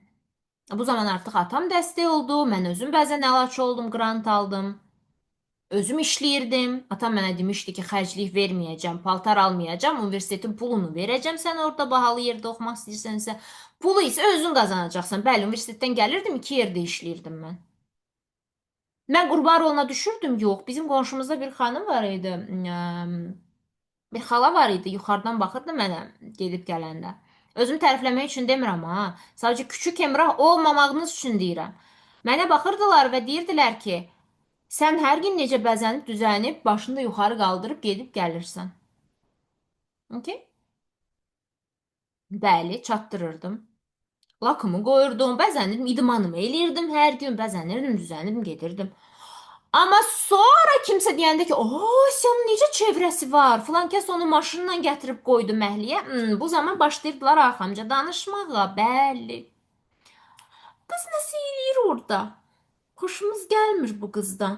Bu zaman artıq atam dəstək oldu. Mən özüm bəzən əlaçı oldum, qrant aldım. Özüm işləyirdim. Atam mənə demişdi ki, xərclik verməyəcəm, paltar almayacağam, universitetin pulunu verəcəm. Sən orada bahalı yerdə oxumaq istəyirsənsə, pulu isə özün qazanacaqsan. Bəli, universitetdən gəlirdim, iki yerdə işləyirdim mən. Mən qurban roluna düşürdüm, yox. Bizim qonşumuzda bir xanım var idi. Bir xala var idi, yuxarıdan baxırdı mənə gedib gələndə. Özümü tərifləmək üçün demirəm ha. Sadəcə küçük emrah olmamağınız üçün deyirəm. Mənə baxırdılar və deyirdilər ki, sən hər gün necə bəzənib düzənib, başını da yuxarı qaldırıb gedib gəlirsən. Okay? Bəli, çatdırırdım. Lakımı qoyurdum, bəzənirdim, idmanımı eləyirdim hər gün, bəzənirdim, düzənirdim, gedirdim. Amma sonra kimsə deyəndə ki, sənin necə çevrəsi var, filan kəs onu maşınla gətirib qoydu məhliyə. Bu zaman başlayırdılar arxamca danışmağa, bəli. Qız nəsə eləyir orada? Xoşumuz gəlmir bu qızdan.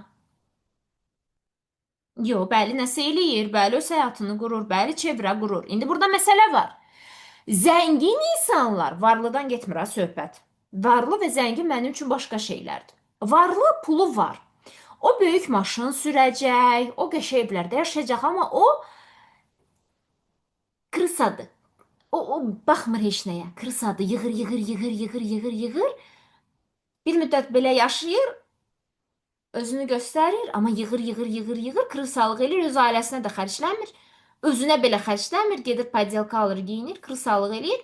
Yo, bəli, nəsə eləyir, bəli, öz həyatını qurur, bəli, çevrə qurur. İndi burada məsələ var. Zəngin insanlar, varlıdan getmir ha söhbət. Varlı və zəngin mənim üçün başqa şeylərdir. Varlı pulu var. O böyük maşın sürəcək, o qəşəng evlərdə yaşayacaq, amma o kırsadır. O baxmır heç nəyə. Kırsadır, yığır, yığır, yığır, yığır, yığır, yığır. Bir müddət belə yaşayır, özünü göstərir, amma yığır, yığır, yığır, yığır, kırsalıq eləyir, öz ailəsinə də xərcləmir. Özünə belə xərcləmir, gedir podelka alır, geyinir, kırsalıq eləyir.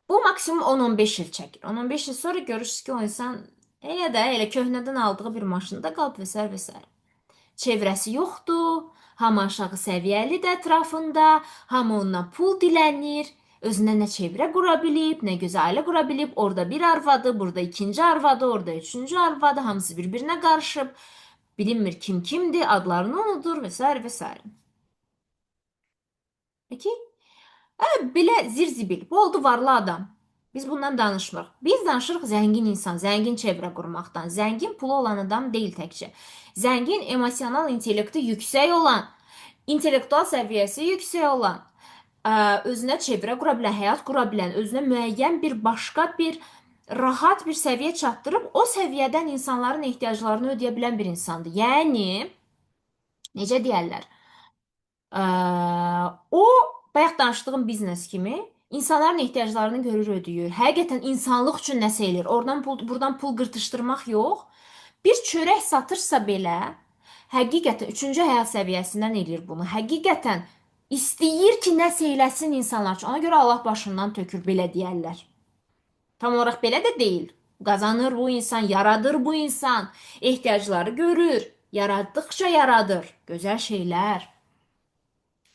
Bu maksimum 10-15 il çəkir. 10-15 il sonra görürsünüz ki, o insan elə də elə köhnədən aldığı bir maşında qalıb və s. və s. Çevrəsi yoxdur, hamı aşağı səviyyəlidir ətrafında, hamı ondan pul dilənir, özünə nə çevrə qura bilib, nə gözəl ailə qura bilib, orada bir arvadı, burada ikinci arvadı, orada üçüncü arvadı, hamısı bir-birinə qarışıb, bilinmir kim kimdir, adlarını unudur və s. və s. Peki? Belə zirzibil. Bu oldu varlı adam. Biz bundan danışmırıq. Biz danışırıq zəngin insan, zəngin çevrə qurmaqdan. Zəngin pulu olan adam deyil təkcə. Zəngin emosional intellekti yüksək olan, intellektual səviyyəsi yüksək olan, özünə çevrə qura bilən, həyat qura bilən, özünə müəyyən bir başqa bir rahat bir səviyyə çatdırıb o səviyyədən insanların ehtiyaclarını ödəyə bilən bir insandır. Yəni Necə deyərlər? O bayaq danışdığım biznes kimi insanların ehtiyaclarını görür, ödəyir. Həqiqətən insanlıq üçün nəsə eləyir. Oradan pul, buradan pul qırtışdırmaq yox. Bir çörək satırsa belə, həqiqətən üçüncü həyat səviyyəsindən eləyir bunu. Həqiqətən istəyir ki, nəsə eləsin insanlar üçün. Ona görə Allah başından tökür, belə deyərlər. Tam olaraq belə də deyil. Qazanır bu insan, yaradır bu insan, ehtiyacları görür, yaratdıqca yaradır. Gözəl şeylər.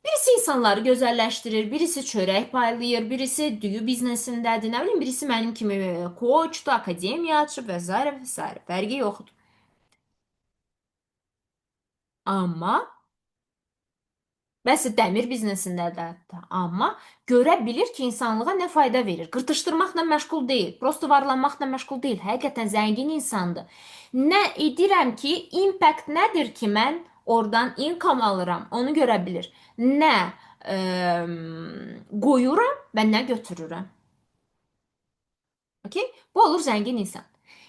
Birisi insanları gözəlləşdirir, birisi çörək paylayır, birisi düyü biznesindədir, nə bilim, birisi mənim kimi koçdur, akademiya açıb və s. və s. Fərqi yoxdur. Amma bəs dəmir biznesində də hətta. Amma görə bilir ki, insanlığa nə fayda verir. Qırtışdırmaqla məşğul deyil, prosto varlanmaqla məşğul deyil. Həqiqətən zəngin insandır. Nə edirəm ki, impact nədir ki, mən oradan income alıram, onu görə bilir. Nə qoyuram və nə götürürəm. Okay? Bu olur zəngin insan.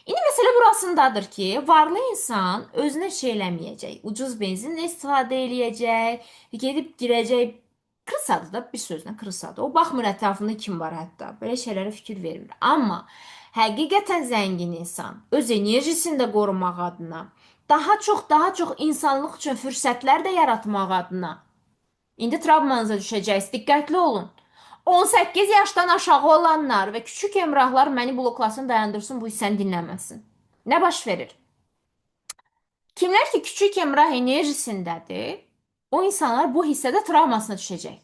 İndi məsələ burasındadır ki, varlı insan özünə şey eləməyəcək. Ucuz benzinlə istifadə eləyəcək, gedib girəcək. Kırsadır da, bir sözlə kırsadır. O baxmır ətrafında kim var hətta. Belə şeylərə fikir vermir. Amma həqiqətən zəngin insan öz enerjisini də qorumaq adına, daha çox insanlıq üçün fürsətlər də yaratmaq adına. İndi travmanıza düşəcəksiniz. Diqqətli olun. 18 yaşdan aşağı olanlar və küçük emrahlar məni bloklasın, dayandırsın, bu hissəni dinləməsin. Nə baş verir? Kimlər ki küçük emrah enerjisindədir, o insanlar bu hissədə travmasına düşəcək.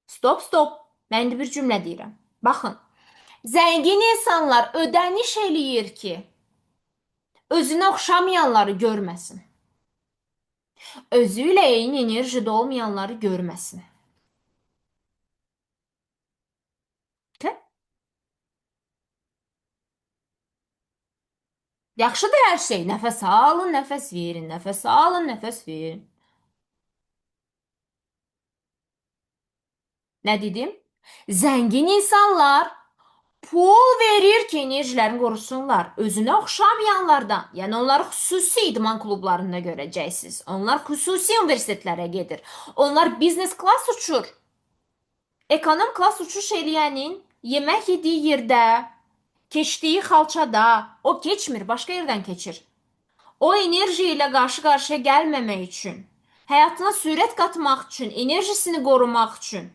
Stop, stop. Mən indi bir cümlə deyirəm. Baxın, zəngin insanlar ödəniş eləyir ki, özünə oxşamayanları görməsin. Özü ilə eyni enerjide olmayanları görməsin. Okay? Yaxşıdır hər şey. Nəfəs alın, nəfəs verin, nəfəs alın, nəfəs verin. Nə dedim? Zəngin insanlar pul verir ki, enerjilərini qorusunlar. Özünə oxşamayanlardan, yəni onları xüsusi idman klublarında görəcəksiniz. Onlar xüsusi universitetlərə gedir. Onlar biznes klass uçur. Ekonom klass uçuş eləyənin yemək yediyi yerdə, keçdiyi xalçada, o keçmir, başqa yerdən keçir. O enerji ilə qarşı-qarşıya gəlməmək üçün, həyatına sürət qatmaq üçün, enerjisini qorumaq üçün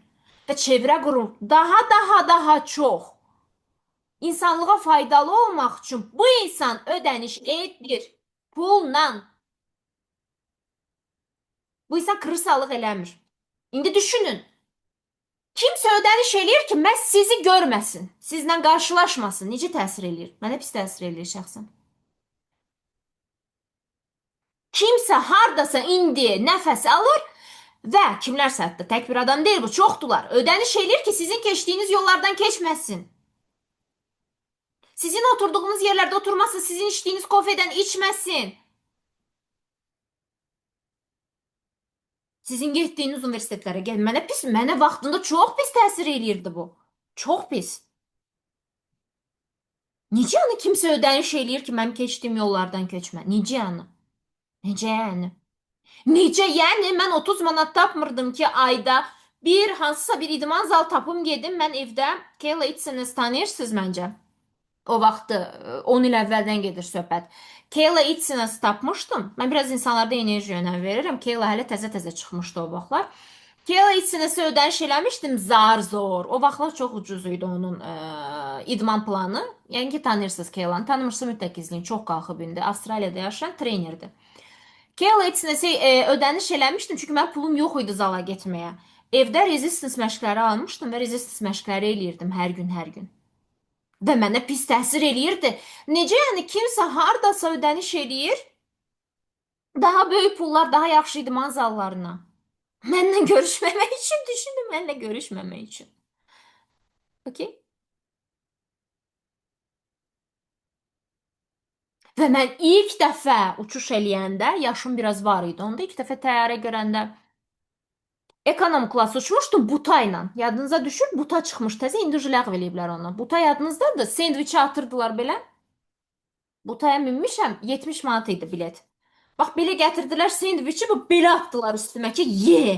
və çevrə qurub daha çox insanlığa faydalı olmaq üçün bu insan ödəniş edir pulla. Bu insan kırısalıq eləmir. İndi düşünün. Kimsə ödəniş eləyir ki, məhz sizi görməsin, sizlə qarşılaşmasın. Necə təsir eləyir? Mənə pis təsir eləyir şəxsən. Kimsə hardasa indi nəfəs alır və kimlərsə hətta tək bir adam deyil bu, çoxdular. Ödəniş eləyir ki, sizin keçdiyiniz yollardan keçməsin. Sizin oturduğunuz yerlərdə oturmasın, sizin içdiyiniz kofedən içməsin. Sizin getdiyiniz universitetlərə gəl. Mənə vaxtında çox pis təsir eləyirdi bu. Çox pis. Necə yəni kimsə ödəniş eləyir ki, mənim keçdiyim yollardan keçmə? Necə yəni? Necə yəni? Necə yəni mən 30 manat tapmırdım ki, ayda bir hansısa bir idman zal tapım gedim. Mən evdə Kayla Itsines tanıyırsınız məncə. O vaxtı 10 il əvvəldən gedir söhbət. Kayla Itsines tapmışdım. Mən biraz insanlarda enerji önəm verirəm. Kayla hələ təzə-təzə çıxmışdı o vaxtlar. Kayla Itsines'e ödəniş eləmişdim zar zor. O vaxtlar çox ucuz idi onun idman planı. Yəni ki, tanıyırsınız Kayla'nı. Tanımırsa mütləq izləyin. Çox qalxıb indi. Avstraliyada yaşayan trenerdir. Kayla Itsines'e ödəniş eləmişdim. Çünki mənim pulum yox idi zala getməyə. Evdə resistance məşqləri almışdım və resistance məşqləri eləyirdim hər gün, hər gün. Və mənə pis təsir eləyirdi. Necə yəni kimsə hardasa ödəniş eləyir, daha böyük pullar, daha yaxşı idman zallarına. Mənlə görüşməmək üçün düşündüm, mənlə görüşməmək üçün. Okay? Və mən ilk dəfə uçuş eləyəndə, yaşım biraz var idi onda, ilk dəfə təyyarə görəndə ekonom klass uçmuşdum buta ilə. Yadınıza düşür, buta çıxmış təzə, indi ləğv eləyiblər onu. Buta yadınızdadır, sendviçi atırdılar belə. Butaya minmişəm, 70 manat idi bilet. Bax belə gətirdilər sendviçi, bu belə atdılar üstümə ki, ye.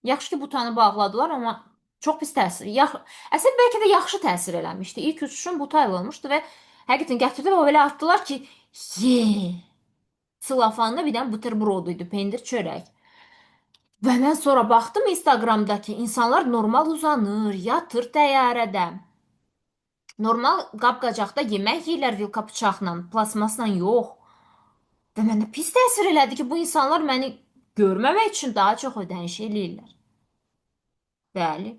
Yaxşı ki, butanı bağladılar, amma çox pis təsir. Əslində bəlkə də yaxşı təsir eləmişdi. İlk uçuşum bu taylı olmuşdu və həqiqətən gətirdilər o belə atdılar ki, ye. Silafanlı bir dənə buterbrod idi, pendir çörək. Və mən sonra baxdım Instagramdakı insanlar normal uzanır, yatır təyyarədə. Normal qab-qacaqda yemək yeyirlər vilka bıçaqla, plasmasla yox. Və mənə pis təsir elədi ki, bu insanlar məni görməmək üçün daha çox ödəniş eləyirlər. Bəli.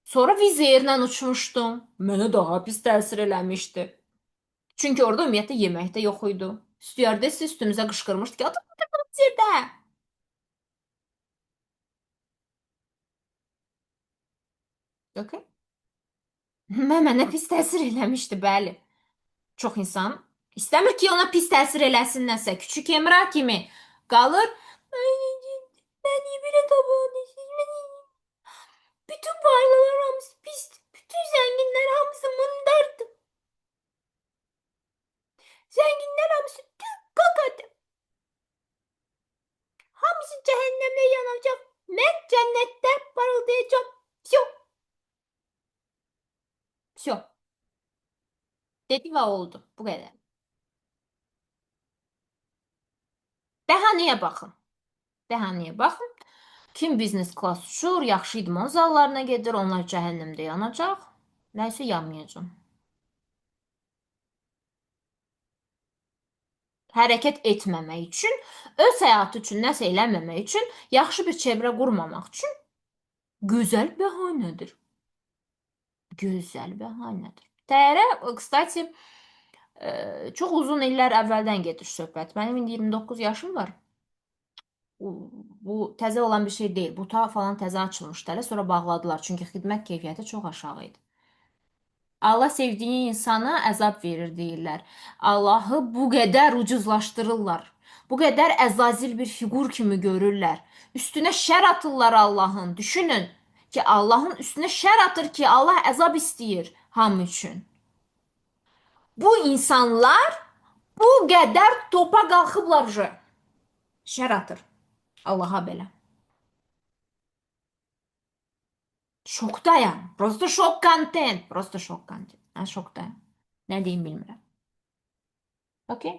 Sonra vizerlə uçmuşdum. Mənə daha pis təsir eləmişdi. Çünki orada ümumiyyətlə yemək də yox idi. Stüardess üstümüzə qışqırmışdı ki, otur yerdə. Okay. Mənə pis təsir eləmişdi, bəli. Çox insan istəmir ki, ona pis təsir eləsin nəsə. Küçük Emrah kimi qalır. Ay, mən niyə belə davranırsınız? Bütün varlılar hamısı pis. Bütün zənginlər hamısı mındardır. Zənginlər hamısı qaqadır. Hamısı cəhənnəmdə yanacaq. Mən cənnətdə parıldayacağam. Vsyo. Vsyo. Dedi və oldu. Bu qədər. Bəhanəyə baxın. Bəhanəyə baxın. Kim biznes klass uçur, yaxşı idman zallarına gedir, onlar cəhənnəmdə yanacaq. Nəysə yanmayacaq. Hərəkət etməmək üçün, öz həyatı üçün nəsə eləməmək üçün, yaxşı bir çevrə qurmamaq üçün gözəl bəhanədir. Gözəl bəhanədir. Təyyarə, kstati, çox uzun illər əvvəldən gedir söhbət. Mənim indi 29 yaşım var. Bu təzə olan bir şey deyil. Bu ta falan təzə açılmışdı hələ, sonra bağladılar. Çünki xidmət keyfiyyəti çox aşağı idi. Allah sevdiyi insana əzab verir deyirlər. Allahı bu qədər ucuzlaşdırırlar. Bu qədər əzazil bir fiqur kimi görürlər. Üstünə şər atırlar Allahın. Düşünün ki, Allahın üstünə şər atır ki, Allah əzab istəyir hamı üçün. Bu insanlar bu qədər topa qalxıblar. Şər atır Allaha belə. Şokdayam. Prosto şok content. Prosto şok content. Mən şokdayam. Nə deyim bilmirəm. Okay?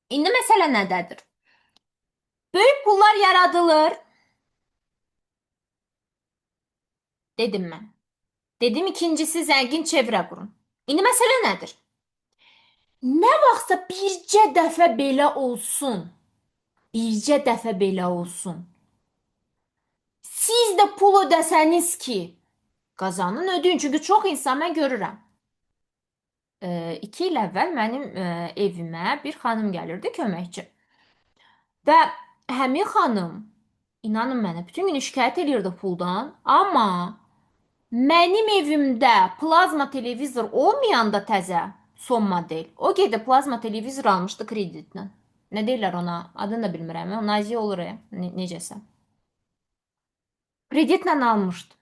İndi məsələ nədədir? Böyük pullar yaradılır. Dedim mən. Dedim ikincisi zəngin çevrə qurun. İndi məsələ nədir? Nə vaxtsa bircə dəfə belə olsun. Bircə dəfə belə olsun. Siz də pul ödəsəniz ki, qazanın ödəyin. Çünki çox insan mən görürəm. 2 il əvvəl mənim evimə bir xanım gəlirdi köməkçi. Və həmin xanım, inanın mənə, bütün gün şikayət edirdi puldan, amma mənim evimdə plazma televizor olmayanda təzə son model, o gedib plazma televizor almışdı kreditlə. Nə deyirlər ona? Adını da bilmirəm. O naziyə olur ya, necəsə. Kreditlə almışdı.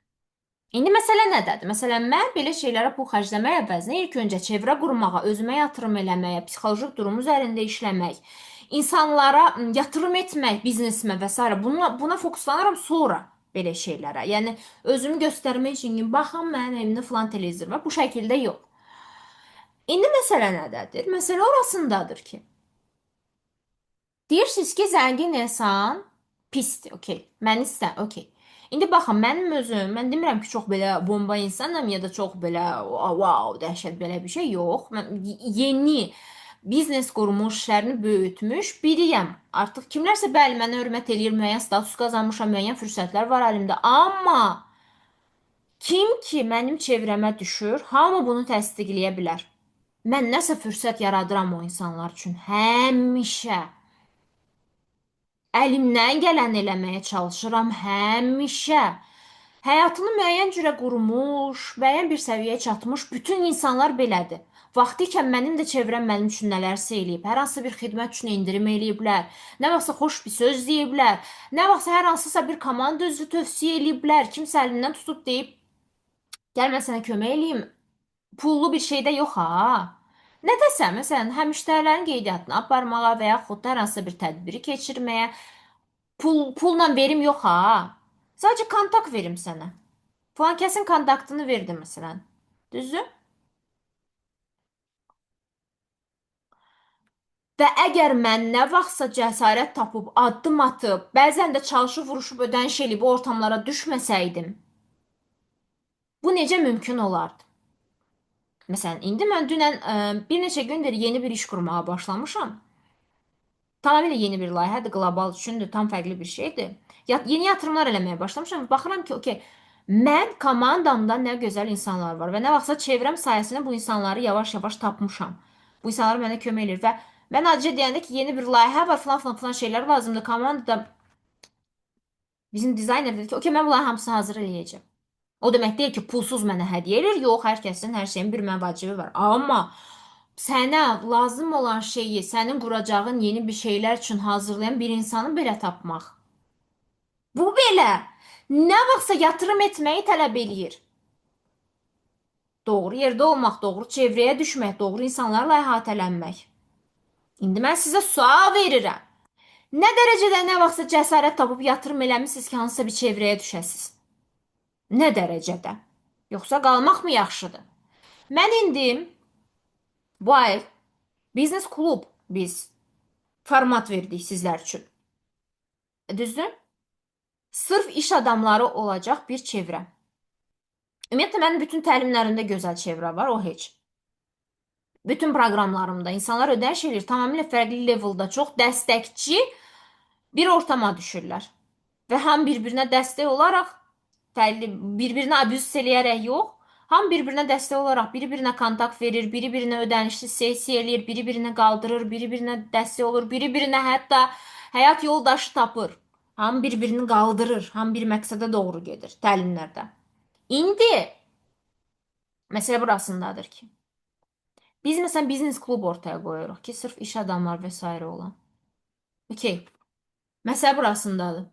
İndi məsələ nədədir? Məsələn, mən belə şeylərə pul xərcləmək əvəzinə ilk öncə çevrə qurmağa, özümə yatırım eləməyə, psixoloji durum üzərində işləmək, insanlara yatırım etmək, biznesimə və s. Buna fokuslanaram sonra belə şeylərə. Yəni özümü göstərmək üçün ki, baxın mənim evimdə falan televizor var. Bu şəkildə yox. İndi məsələ nədədir? Məsələ orasındadır ki, deyirsiniz ki, zəngin insan pisdir, okey. Mən istə, okey. İndi baxın, mənim özüm, mən demirəm ki, çox belə bomba insanam ya da çox belə wow, dəhşət belə bir şey yox. Mən yeni biznes qurmuş, işlərini böyütmüş biriyəm. Artıq kimlərsə bəli mənə hörmət eləyir, müəyyən status qazanmışam, müəyyən fürsətlər var əlimdə. Amma kim ki mənim çevrəmə düşür, hamı bunu təsdiqləyə bilər. Mən nəsə fürsət yaradıram o insanlar üçün həmişə. Əlimdən gələni eləməyə çalışıram həmişə. Həyatını müəyyən cürə qurmuş, müəyyən bir səviyyəyə çatmış bütün insanlar belədir. Vaxtikən mənim də çevrəm mənim üçün nələrsə eləyib. Hər hansı bir xidmət üçün endirim eləyiblər. Nə vaxtsa xoş bir söz deyiblər. Nə vaxtsa hər hansısa bir komanda üzvü tövsiyə eləyiblər. Kimsə əlindən tutub deyib, gəl mən sənə kömək eləyim. Pullu bir şey də yox ha. Nə desəm, məsələn, həm müştərilərin qeydiyyatını aparmağa və yaxud da hər hansısa bir tədbiri keçirməyə pulla verim yox ha. Sadəcə kontakt verim sənə. Falan kəsin kontaktını verdim məsələn. Düzdür? Və əgər mən nə vaxtsa cəsarət tapıb, addım atıb, bəzən də çalışıb, vuruşub, ödəniş eləyib o ortamlara düşməsəydim, bu necə mümkün olardı? Məsələn, indi mən dünən bir neçə gündür yeni bir iş qurmağa başlamışam. Tamamilə yeni bir layihədir, qlobal üçündür, tam fərqli bir şeydir. Yeni yatırımlar eləməyə başlamışam. Baxıram ki, okey, mən komandamda nə gözəl insanlar var və nə vaxtsa çevrəm sayəsində bu insanları yavaş-yavaş tapmışam. Bu insanlar mənə kömək edir və mən acı deyəndə ki, yeni bir layihə var, falan filan filan şeylər lazımdır. Komandada bizim dizayner dedi ki, okey, mən bunların hamısını hazır eləyəcəm. O demək deyil ki, pulsuz mənə hədiyyə edir. Yox, hər kəsin, hər şeyin bir məvacibi var. Amma sənə lazım olan şeyi, sənin quracağın yeni bir şeylər üçün hazırlayan bir insanı belə tapmaq. Bu belə nə vaxtsa yatırım etməyi tələb eləyir. Doğru yerdə olmaq, doğru çevrəyə düşmək, doğru insanlarla əhatələnmək. İndi mən sizə sual verirəm. Nə dərəcədə nə vaxtsa cəsarət tapıb yatırım eləmisiniz ki, hansısa bir çevrəyə düşəsiz? Nə dərəcədə? Yoxsa qalmaq mı yaxşıdır? Mən indi bu ay biznes klub biz format verdik sizlər üçün. Düzdür? Sırf iş adamları olacaq bir çevrə. Ümumiyyətlə mənim bütün təlimlərimdə gözəl çevrə var, o heç. Bütün proqramlarımda insanlar ödəniş edir, tamamilə fərqli leveldə çox dəstəkçi bir ortama düşürlər. Və həm bir-birinə dəstək olaraq, fərqli bir-birinə abuz eləyərək yox, ham bir-birinə dəstək olaraq biri-birinə kontakt verir, biri-birinə ödənişli sessiya eləyir, biri-birinə qaldırır, biri-birinə dəstək olur, biri-birinə hətta həyat yoldaşı tapır. Ham bir-birini qaldırır, ham bir məqsədə doğru gedir təlimlərdə. İndi məsələ burasındadır ki, biz məsələn biznes klub ortaya qoyuruq ki, sırf iş adamlar və s. olan. Okey. Məsələ burasındadır.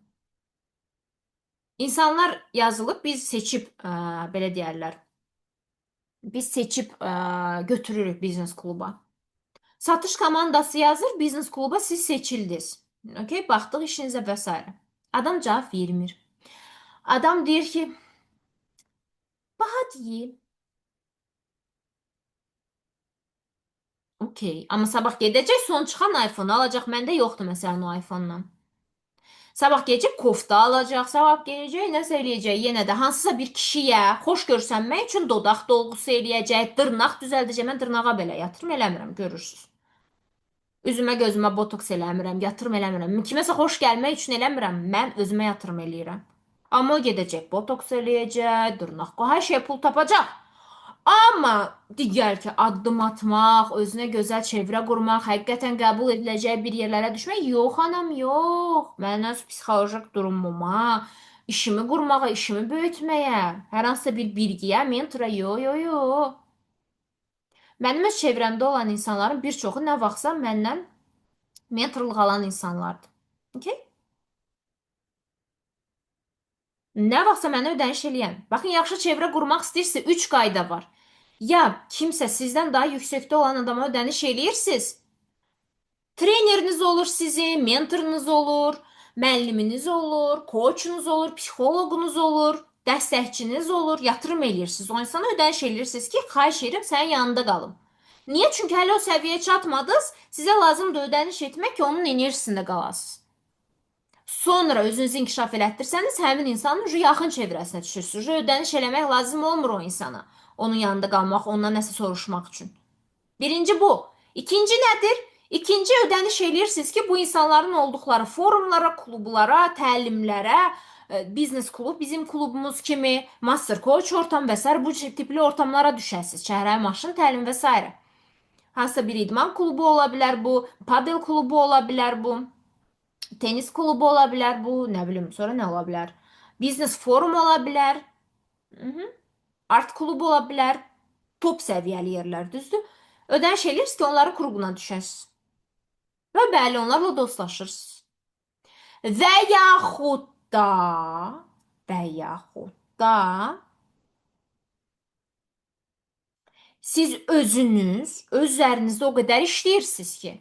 İnsanlar yazılıb, biz seçib, belə deyərlər, biz seçib götürürük biznes kluba. Satış komandası yazır, biznes kluba siz seçildiniz. Okey, baxdıq işinizə və s. Adam cavab vermir. Adam deyir ki, baha deyil. Okey, amma sabah gedəcək, son çıxan iPhone alacaq. Məndə yoxdur məsələn o iPhone-dan. Sabah gələcək kofta alacaq, sabah gələcək nəsə eləyəcək yenə də hansısa bir kişiyə xoş görsənmək üçün dodaq dolğusu eləyəcək, dırnaq düzəldəcək. Mən dırnağa belə yatırım eləmirəm, görürsüz. Üzümə gözümə botoks eləmirəm, yatırım eləmirəm. Kiməsə xoş gəlmək üçün eləmirəm. Mən özümə yatırım eləyirəm. Amma o gedəcək, botoks eləyəcək, dırnaq, hər şeyə pul tapacaq. Amma digər ki, addım atmaq, özünə gözəl çevrə qurmaq, həqiqətən qəbul ediləcək bir yerlərə düşmək, yox anam, yox. Mən öz psixolojik durumuma, işimi qurmağa, işimi böyütməyə, hər hansısa bir bilgiyə, mentora, yo. Mənim öz çevrəmdə olan insanların bir çoxu nə vaxtsa məndən mentorluq alan insanlardır. Okay? Nə vaxtsa mənə ödəniş eləyən. Baxın, yaxşı çevrə qurmaq istəyirsə 3 qayda var. Ya kimsə sizdən daha yüksəkdə olan adama ödəniş eləyirsiniz. Treneriniz olur sizin, mentorunuz olur, müəlliminiz olur, koçunuz olur, psixoloqunuz olur, dəstəkçiniz olur, yatırım eləyirsiniz. O insana ödəniş eləyirsiniz ki, xahiş edirəm sənin yanında qalım. Niyə? Çünki hələ o səviyyəyə çatmadınız, sizə lazımdır ödəniş etmək ki, onun enerjisində qalasınız. Sonra özünüzü inkişaf elətdirsəniz, həmin insanın yaxın çevrəsinə düşürsünüz. Ödəniş eləmək lazım olmur o insana. Onun yanında qalmaq, ondan nəsə soruşmaq üçün. Birinci bu. İkinci nədir? İkinci ödəniş eləyirsiniz ki, bu insanların olduqları forumlara, klublara, təlimlərə, biznes klub, bizim klubumuz kimi, master coach ortam və s. bu tipli ortamlara düşəsiniz. Çəhrayı maşın təlim və s. Hansısa bir idman klubu ola bilər bu, padel klubu ola bilər bu. Tenis klubu ola bilər bu, nə bilim, sonra nə ola bilər? Biznes forum ola bilər. Mhm. Art klubu ola bilər. Top səviyyəli yerlər, düzdür? Ödəniş eləyirsiniz ki, onların klubuna düşəsiniz. Və bəli, onlarla dostlaşırsınız. Və yaxud da, və yaxud da Siz özünüz, özlərinizdə o qədər işləyirsiniz ki,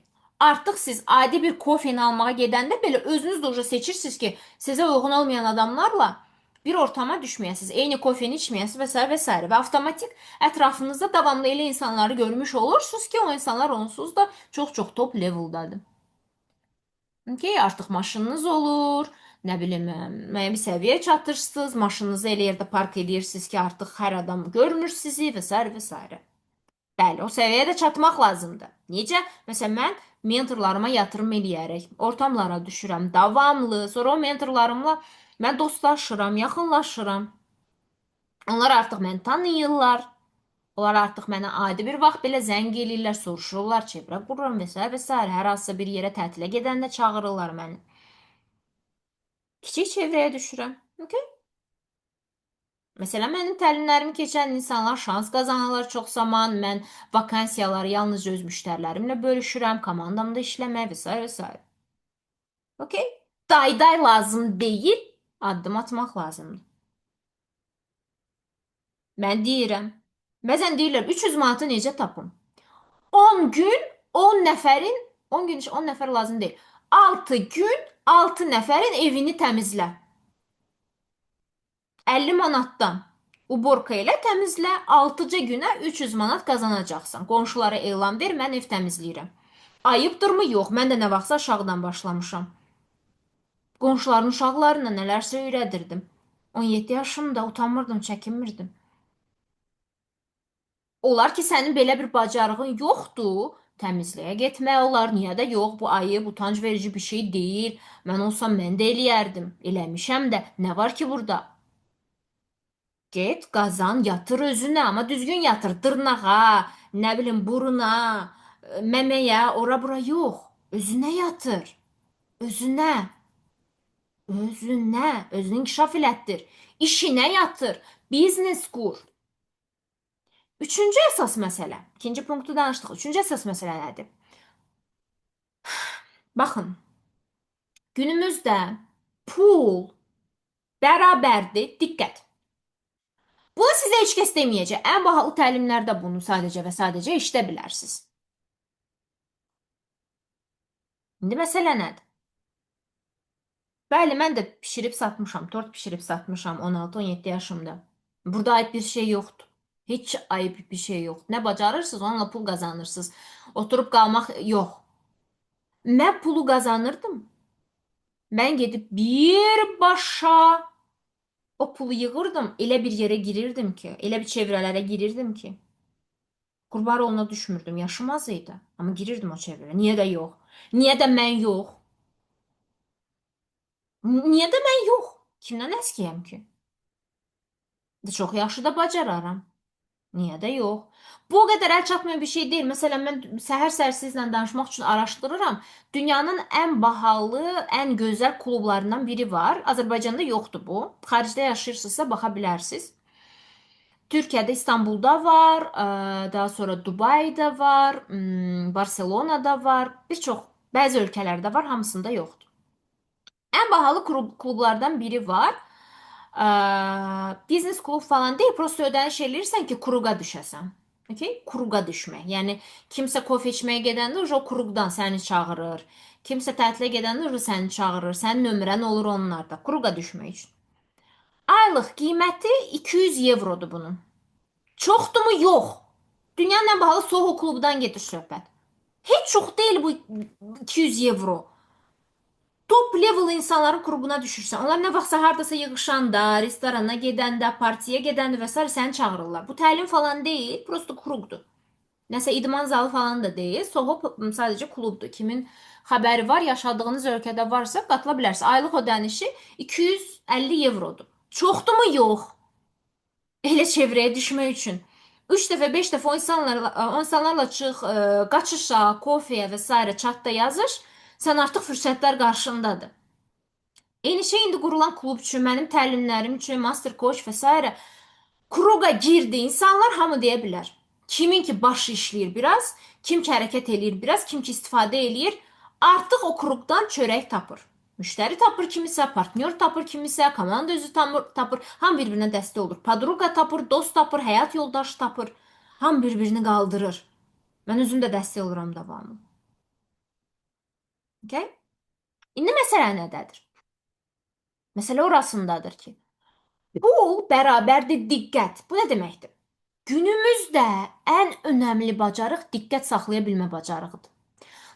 artıq siz adi bir kofeni almağa gedəndə belə özünüz də uca seçirsiniz ki, sizə uyğun olmayan adamlarla bir ortama düşməyəsiniz, eyni kofeni içməyəsiniz və s. və s. və avtomatik ətrafınızda davamlı elə insanları görmüş olursunuz ki, o insanlar onsuz da çox-çox top leveldadır. Okay, artıq maşınınız olur, nə bilim, müəyyən bir səviyyəyə çatırsınız, maşınınızı elə yerdə park edirsiniz ki, artıq hər adam görmür sizi və s. və s. Bəli, o səviyyəyə də çatmaq lazımdır. Necə? Məsələn, mən mentorlarıma yatırım eləyərək ortamlara düşürəm, davamlı. Sonra o mentorlarımla mən dostlaşıram, yaxınlaşıram. Onlar artıq məni tanıyırlar. Onlar artıq mənə adi bir vaxt belə zəng eləyirlər, soruşurlar, çevrə qururam və s. və s. Hər hansısa bir yerə tətilə gedəndə çağırırlar məni. Kiçik çevrəyə düşürəm. Okay? Məsələn, mənim təlimlərimi keçən insanlar şans qazanırlar çox zaman. Mən vakansiyaları yalnızca öz müştərilərimlə bölüşürəm, komandamda işləmək və s. və s. Okay? Dayday lazım deyil, addım atmaq lazımdır. Mən deyirəm. Bəzən deyirlər 300 manatı necə tapım? 10 gün 10 nəfərin 10 gün 10 nəfər lazım deyil. 6 gün 6 nəfərin evini təmizlə. 50 manatdan uborka ilə təmizlə, 6-cı günə 300 manat qazanacaqsan. Qonşulara elan ver, mən ev təmizləyirəm. Ayıbdırmı? Yox, mən də nə vaxtsa aşağıdan başlamışam. Qonşuların uşaqlarına nələrsə öyrədirdim. 17 yaşımda utanmırdım, çəkinmirdim. Olar ki, sənin belə bir bacarığın yoxdur, təmizliyə getmək olar. Niyə də yox? Bu ayıb, utanc verici bir şey deyil. Mən olsam mən də eləyərdim. Eləmişəm də. Nə var ki burada? Get, qazan, yatır özünə, amma düzgün yatır. Dırnağa, nə bilim, buruna, məməyə, ora bura yox. Özünə yatır. Özünə. Özünə. Özünü inkişaf elətdir. İşinə yatır. Biznes qur. Üçüncü əsas məsələ. İkinci punktu danışdıq. Üçüncü əsas məsələ nədir? Baxın. Günümüzdə pul bərabərdir. Diqqət. Bunu sizə heç kəs deməyəcək. Ən bahalı təlimlərdə bunu sadəcə və sadəcə işdə bilərsiniz. İndi məsələ nədir? Bəli, mən də bişirib satmışam, tort bişirib satmışam 16-17 yaşımda. Burada ayıb bir şey yoxdur. Heç ayıb bir şey yoxdur. Nə bacarırsınız, onunla pul qazanırsınız. Oturub qalmaq yox. Mən pulu qazanırdım. Mən gedib birbaşa o pulu yığırdım. Elə bir yerə girirdim ki, elə bir çevrələrə girirdim ki, qurban yoluna düşmürdüm. Yaşım az idi. Amma girirdim o çevrəyə. Niyə də yox? Niyə də mən yox? Niyə də mən yox? Kimdən əskiyəm ki? Çox yaxşı da bacararam. Niyə də yox? Bu o qədər əl çatmayan bir şey deyil. Məsələn, mən səhər-səhər sizlə danışmaq üçün araşdırıram. Dünyanın ən bahalı, ən gözəl klublarından biri var. Azərbaycanda yoxdur bu. Xaricdə yaşayırsınızsa baxa bilərsiniz. Türkiyədə, İstanbulda var, daha sonra Dubayda var, Barselonada var, bir çox bəzi ölkələrdə var, hamısında yoxdur. Ən bahalı klublardan biri var. Biznes klub falan deyil, prosta ödəniş eləyirsən ki, kruqa düşəsən. Okay? Kruqa düşmək. Yəni kimsə kofe içməyə gedəndə o kruqdan səni çağırır. Kimsə tətilə gedəndə o səni çağırır. Sənin nömrən olur onlarda. Kruqa düşmək üçün. Aylıq qiyməti 200 evrodur bunun. Çoxdurmu? Yox. Dünyanın ən bahalı Soho klubdan gedir söhbət. Heç çox deyil bu 200 evro. Top level insanların klubuna düşürsən. Onlar nə vaxtsa hardasa yığışanda, restorana gedəndə, partiyə gedəndə və s. səni çağırırlar. Bu təlim falan deyil, prosta klubdur. Nəsə idman zalı falan da deyil. Soho sadəcə klubdur. Kimin xəbəri var, yaşadığınız ölkədə varsa qatıla bilərsiniz. Aylıq ödənişi 250 evrodur. Çoxdurmu? Yox. Elə çevrəyə düşmək üçün. 3 dəfə, 5 dəfə o insanlarla çıx, qaçışa, kofeyə və s. chatda yazış. Sən artıq fürsətlər qarşındadır. Eyni şey indi qurulan klub üçün, mənim təlimlərim üçün, master coach və s. Kruqa girdi insanlar hamı deyə bilər. Kimin ki başı işləyir biraz, kim ki hərəkət eləyir biraz, kim ki istifadə eləyir, artıq o kruqdan çörək tapır. Müştəri tapır kimisə, partnyor tapır kimisə, komanda özü tapır, hamı bir-birinə dəstək olur. Podruqa tapır, dost tapır, həyat yoldaşı tapır. Ham bir-birini qaldırır. Mən özüm də dəstək oluram davamlı. Okay? İndi məsələ nədədir? Məsələ orasındadır ki, pul bərabərdir diqqət. Bu nə deməkdir? Günümüzdə ən önəmli bacarıq diqqət saxlaya bilmə bacarığıdır.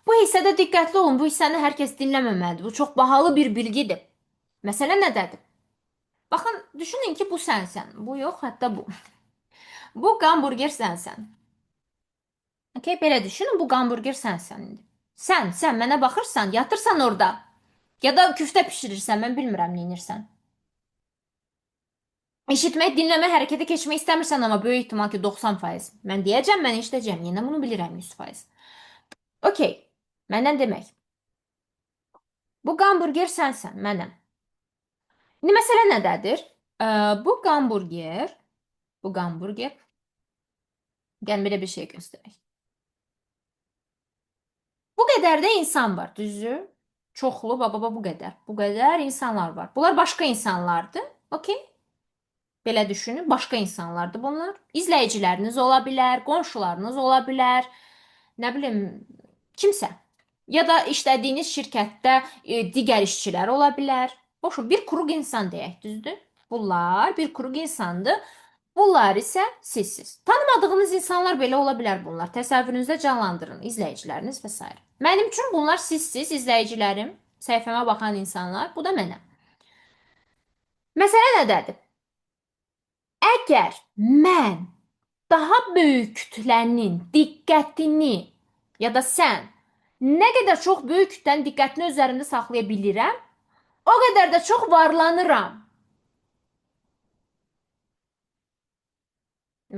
Bu hissədə diqqətli olun. Bu hissəni hər kəs dinləməməlidir. Bu çox bahalı bir bilgidir. Məsələ nədədir? Baxın, düşünün ki, bu sənsən. Bu yox, hətta bu. Bu hamburger sənsən. Okay, belə düşünün, bu hamburger sənsən indi. Sən mənə baxırsan, yatırsan orada. Ya da küftə bişirirsən, mən bilmirəm nə edirsən. Eşitmək, dinləmə, hərəkətə keçmək istəmirsən, amma böyük ehtimal ki 90%. Mən deyəcəm, mən eşidəcəm. Yenə bunu bilirəm 100%. Okay. Məndən demək. Bu hamburger sənsən, mənəm. İndi məsələ nədədir? Bu hamburger, gəlin belə bir şey göstərək. Bu qədər də insan var, düzdür? Çoxlu, baba bu qədər. Bu qədər insanlar var. Bunlar başqa insanlardır. Okay? Belə düşünün, başqa insanlardır bunlar. İzləyiciləriniz ola bilər, qonşularınız ola bilər, nə bilim, kimsə. Ya da işlədiyiniz şirkətdə digər işçilər ola bilər. Boşun, bir kruq insan deyək, düzdür? Bunlar bir kruq insandır. Bunlar isə sizsiz. Tanımadığınız insanlar belə ola bilər bunlar. Təsəvvürünüzdə canlandırın, izləyiciləriniz və s. Mənim üçün bunlar sizsiz, izləyicilərim, səhifəmə baxan insanlar, bu da mənəm. Məsələ nədədir? Əgər mən daha böyük kütlənin diqqətini ya da sən nə qədər çox böyük kütlənin diqqətini özlərində saxlaya bilirəm, o qədər də çox varlanıram.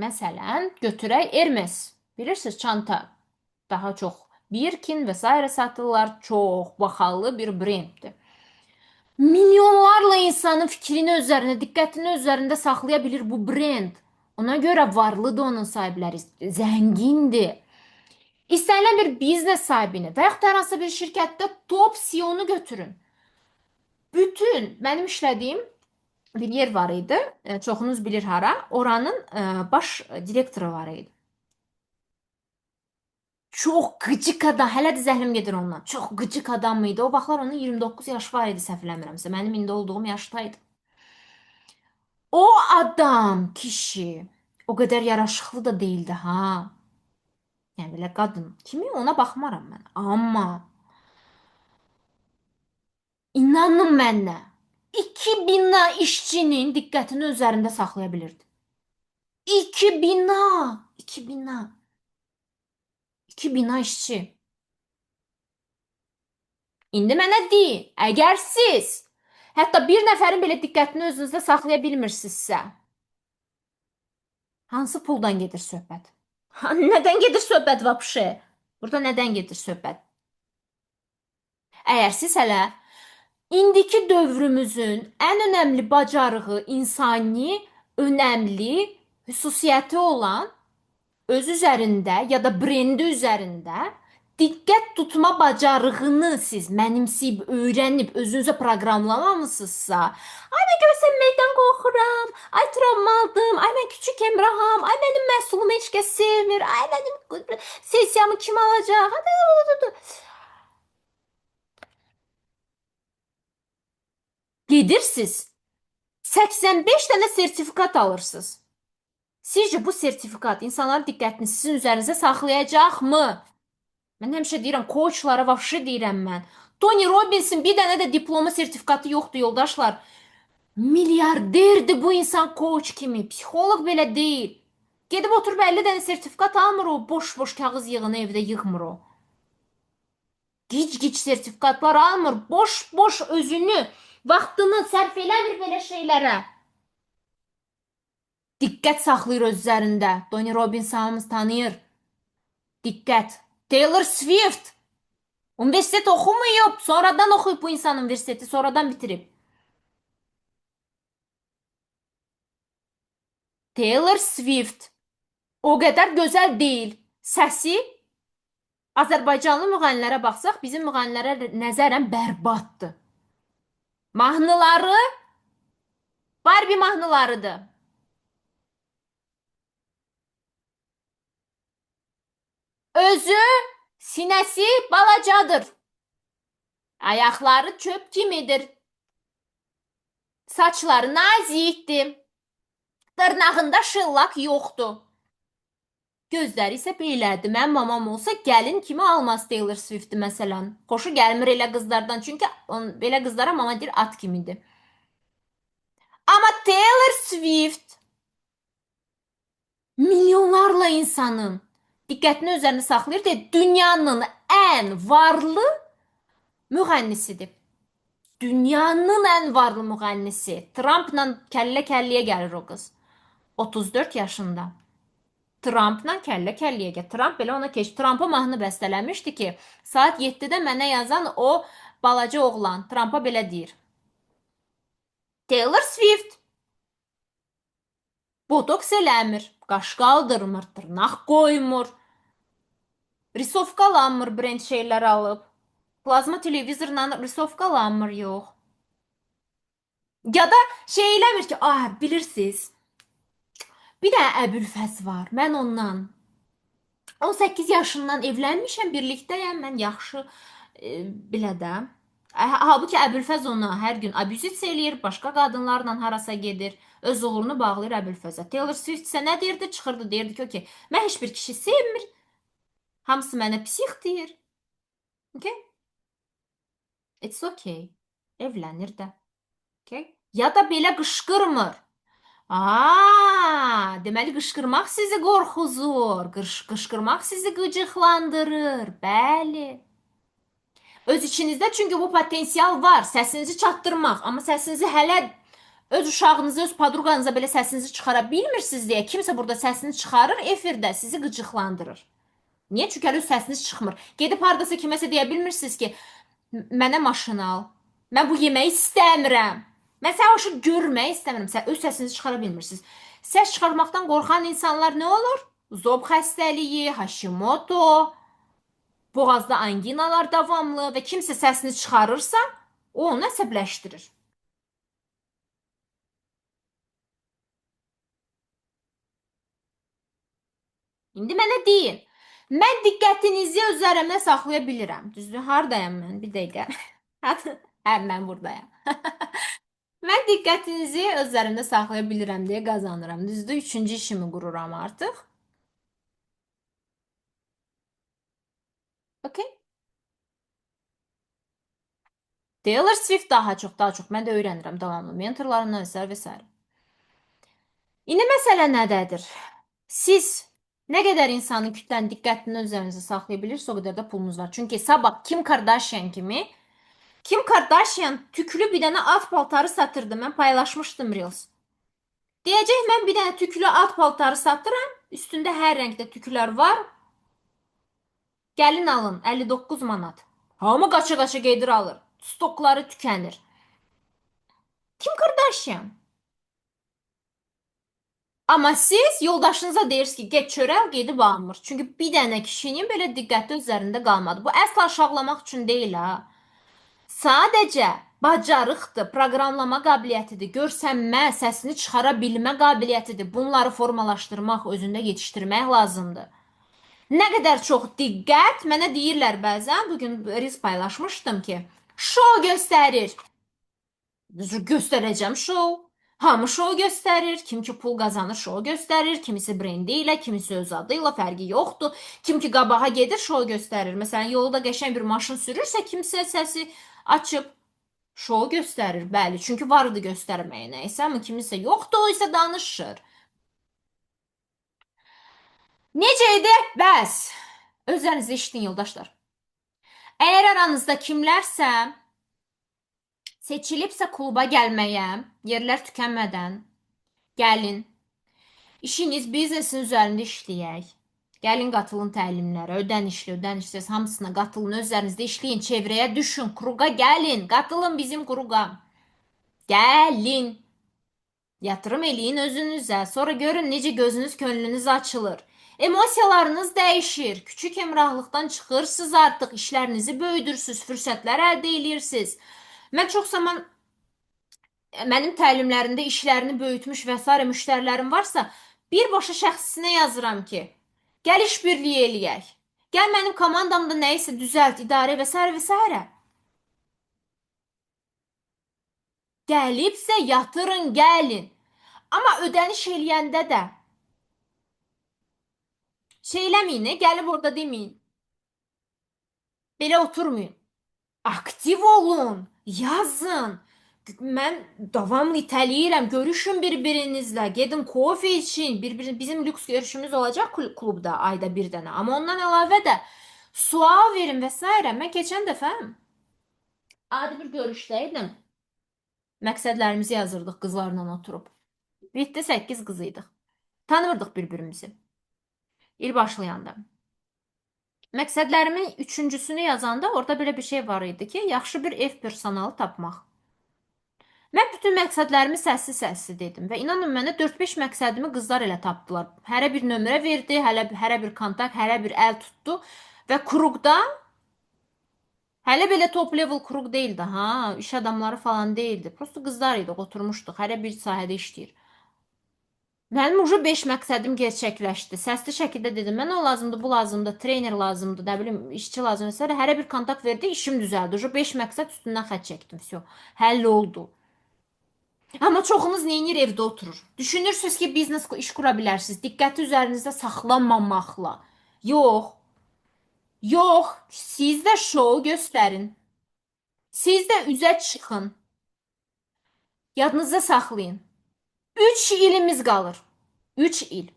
Məsələn, götürək Hermes. Bilirsiniz, çanta. Daha çox Birkin və s. satırlar. Çox bahalı bir brenddir. Milyonlarla insanın fikrini özlərində, diqqətini özlərində saxlaya bilir bu brend. Ona görə varlıdır onun sahibləri, zəngindir. İstənilən bir biznes sahibini və yaxud da hər hansı bir şirkətdə top CEO-nu götürün. Bütün mənim işlədiyim bir yer var idi. Çoxunuz bilir hara. Oranın baş direktoru var idi. Çox qıcıq adam, hələ də zəhlim gedir ondan. Çox qıcıq adam idi. O vaxtlar onun 29 yaşı var idi, səhv eləmirəmsə. Mənim indi olduğum yaşdaydı. O adam, kişi, o qədər yaraşıqlı da değildi ha. Yəni belə qadın kimi ona baxmaram mən. Amma inanın mənə, 2 bina işçinin diqqətini özlərində saxlaya bilirdi. 2 bina, 2 bina, 2 bina işçi. İndi mənə deyin, əgər siz hətta bir nəfərin belə diqqətini özünüzdə saxlaya bilmirsinizsə, hansı puldan gedir söhbət? Nədən gedir söhbət vəbşe? Burada nədən gedir söhbət? Əgər siz hələ indiki dövrümüzün ən önəmli bacarığı, insani, önəmli, xüsusiyyəti olan öz üzərində ya da brendi üzərində diqqət tutma bacarığını siz mənimsəyib, öyrənib özünüzə proqramlamamısınızsa, ay mən görsənməkdən qorxuram, ay travmalıdım, ay mən küçük Emraham, ay mənim məhsulumu heç kəs sevmir, ay mənim sessiyamı kim alacaq? Gedirsiniz, 85 dənə sertifikat alırsınız. Sizcə bu sertifikat insanların diqqətini sizin üzərinizə saxlayacaqmı? Mən həmişə deyirəm, koçlara vəbşi deyirəm mən. Tony Robbinsin bir dənə də diplomu, sertifikatı yoxdur, yoldaşlar. Milyarderdir bu insan koç kimi. Psixoloq belə deyil. Gedib oturub 50 dənə sertifikat almır o. Boş-boş kağız yığını evdə yığmır o. Gic-gic sertifikatlar almır. Boş-boş özünü, vaxtını sərf eləmir belə şeylərə. Diqqət saxlayır özlərində. Tony Robbins hamımız tanıyır. Diqqət. Taylor Swift. Üniversitet oxumayıb. Sonradan oxuyub bu insan üniversiteti. Sonradan bitirib. Taylor Swift o qədər gözəl deyil. Səsi Azərbaycanlı müğənnilərə baxsaq, bizim müğənnilərə nəzərən bərbaddır. Mahnıları Barbie mahnılarıdır. Özü sinəsi balacadır. Ayaqları çöp kimidir. Saçları nazikdir. Dırnağında şıllaq yoxdur. Gözləri isə belədir. Mənim mamam olsa gəlin kimi almaz Taylor Swift məsələn. Xoşu gəlmir elə qızlardan. Çünki belə qızlara mama deyir at kimidir. Amma Taylor Swift milyonlarla insanın diqqətini üzərində saxlayır deyə dünyanın ən varlı müğənnisidir. Dünyanın ən varlı müğənnisi. Trumpla kəllə-kəlliyə gəlir o qız. 34 yaşında. Trumpla kəllə-kəlliyə gəlir. Trump belə ona keç. Trumpa mahnı bəstələmişdi ki, saat 7-də mənə yazan o balaca oğlan Trumpa belə deyir. Taylor Swift botoks eləmir, qaş qaldırmır, dırnaq qoymur, risovkalanmır brend şeylər alıb. Plazma televizorla risovkalanmır, yox. Ya da şey eləmir ki, bilirsiniz, bir də Əbülfəz var. Mən ondan 18 yaşından evlənmişəm, birlikdəyəm. Mən yaxşı belə də. Halbuki Əbülfəz ona hər gün abuzit eləyir, başqa qadınlarla harasa gedir. Öz uğurunu bağlayır Əbülfəzə. Taylor Swift isə nə deyirdi? Çıxırdı, deyirdi ki, okey, mən heç bir kişi sevmir. Hamısı mənə psix deyir. Okay? It's okay. Evlənir də. Okay? Ya da belə qışqırmır. Deməli qışqırmaq sizi qorxuzur, qışqırmaq sizi qıcıqlandırır. Bəli. Öz içinizdə çünki bu potensial var, səsinizi çatdırmaq, amma səsinizi hələ öz uşağınıza, öz padruqanıza belə səsinizi çıxara bilmirsiniz deyə kimsə burada səsini çıxarır, efirdə sizi qıcıqlandırır. Niyə? Çünki hələ öz səsiniz çıxmır. Gedib hardasa kiməsə deyə bilmirsiniz ki, mənə maşın al. Mən bu yeməyi istəmirəm. Mən səni görmək istəmirəm. Sən öz səsinizi çıxara bilmirsiniz. Səs çıxarmaqdan qorxan insanlar nə olur? Zob xəstəliyi, Hashimoto, boğazda anginalar davamlı və kimsə səsini çıxarırsa, o onu əsəbləşdirir. İndi mənə deyin. Mən diqqətinizi üzərimdə saxlaya bilirəm. Düzdür? Hardayam mən? Bir dəqiqə. Mən buradayam. Mən diqqətinizi özlərimdə saxlaya bilirəm deyə qazanıram. Düzdür? Üçüncü işimi qururam artıq. Okay? Taylor Swift daha çox. Mən də öyrənirəm davamlı. Mentorlarımdan və s. İndi məsələ nədədir? Siz nə qədər insanın kütlənin diqqətini üzərinizə saxlaya bilirsiniz, o qədər də pulunuz var. Çünki sabah Kim Kardashian tüklü bir dənə alt paltarı satırdı. Mən paylaşmışdım Reels. Deyəcək mən bir dənə tüklü alt paltarı satıram. Üstündə hər rəngdə tüklər var. Gəlin alın 59 manat. Hamı qaça-qaça gedir alır. Stokları tükənir. Kim Kardashian? Amma siz yoldaşınıza deyirsiniz ki, get çörək gedib almır. Çünki bir dənə kişinin belə diqqəti üzərində qalmadı. Bu əsla aşağılamaq üçün deyil ha. Sadəcə bacarıqdır, proqramlama qabiliyyətidir, görsənmə, səsini çıxara bilmə qabiliyyətidir. Bunları formalaşdırmaq, özündə yetişdirmək lazımdır. Nə qədər çox diqqət, mənə deyirlər bəzən, bugün reels paylaşmışdım ki, şou göstərir. Göstərəcəm şou. Hamı şou göstərir. Kim ki pul qazanır şou göstərir. Kimisi brendi ilə, kimisi öz adı ilə, fərqi yoxdur. Kim ki qabağa gedir şou göstərir. Məsələn, yolda qəşəng bir maşın sürürsə, kimsə səsi açıb şou göstərir. Bəli, çünki var idi göstərməyə nəysə, amma kimisə yoxdur, o isə danışır. Necə edək? Bəs. Özlərinizə eşitin yoldaşlar. Əgər aranızda kimlərsə seçilibsə kluba gəlməyə, yerlər tükənmədən gəlin. İşiniz, biznesin üzərində işləyək. Gəlin qatılın təlimlərə, ödənişsiz hamısına qatılın, özlərinizdə işləyin, çevrəyə düşün, kruqa gəlin, qatılın bizim kruqa. Gəlin. Yatırım eləyin özünüzə, sonra görün necə gözünüz, könlünüz açılır. Emosiyalarınız dəyişir, küçük emrahlıqdan çıxırsınız artıq, işlərinizi böyüdürsünüz, fürsətlər əldə edirsiniz. Mən çox zaman mənim təlimlərimdə işlərini böyütmüş və s. müştərilərim varsa, birbaşa şəxsinə yazıram ki, gəl iş birliyi eləyək. Gəl mənim komandamda nə isə düzəlt, idarə və s. və s. Gəlibsə yatırın, gəlin. Amma ödəniş eləyəndə də şey eləməyin, gəlib orada deməyin. Belə oturmayın. Aktiv olun, yazın. Mən davamlı itələyirəm. Görüşün bir-birinizlə. Gedin kofe için. Bizim lüks görüşümüz olacaq klubda ayda bir dənə. Amma ondan əlavə də sual verin və s. Mən keçən dəfə adi bir görüşdə idim. Məqsədlərimizi yazırdıq qızlarla oturub. 7-8 qız idik. Tanımırdıq bir-birimizi. İl başlayanda. Məqsədlərimin üçüncüsünü yazanda orada belə bir şey var idi ki, yaxşı bir ev personalı tapmaq. Mən bütün məqsədlərimi səssiz-səssiz dedim və inanın mənə 4-5 məqsədimi qızlar elə tapdılar. Hərə bir nömrə verdi, hərə bir kontakt, hərə bir əl tutdu və kruqda hələ belə top level kruq deyildi, ha, iş adamları falan deyildi. Prosta qızlar idi, oturmuşduq, hərə bir sahədə işləyir. Mənim ucu 5 məqsədim gerçəkləşdi. Səsli şəkildə dedim, mənə o lazımdır, bu lazımdır, trener lazımdır, nə bilim, işçi lazımdır. Hərə bir kontakt verdi, işim düzəldi. Ucu 5 məqsəd üstündən xətt çəkdim. Всё, həll oldu. Amma çoxunuz neynir evdə oturur. Düşünürsünüz ki, biznes iş qura bilərsiniz. Diqqəti üzərinizdə saxlanmamaqla. Yox. Yox. Siz də şou göstərin. Siz də üzə çıxın. Yadınızda saxlayın. 3 ilimiz qalır. 3 il.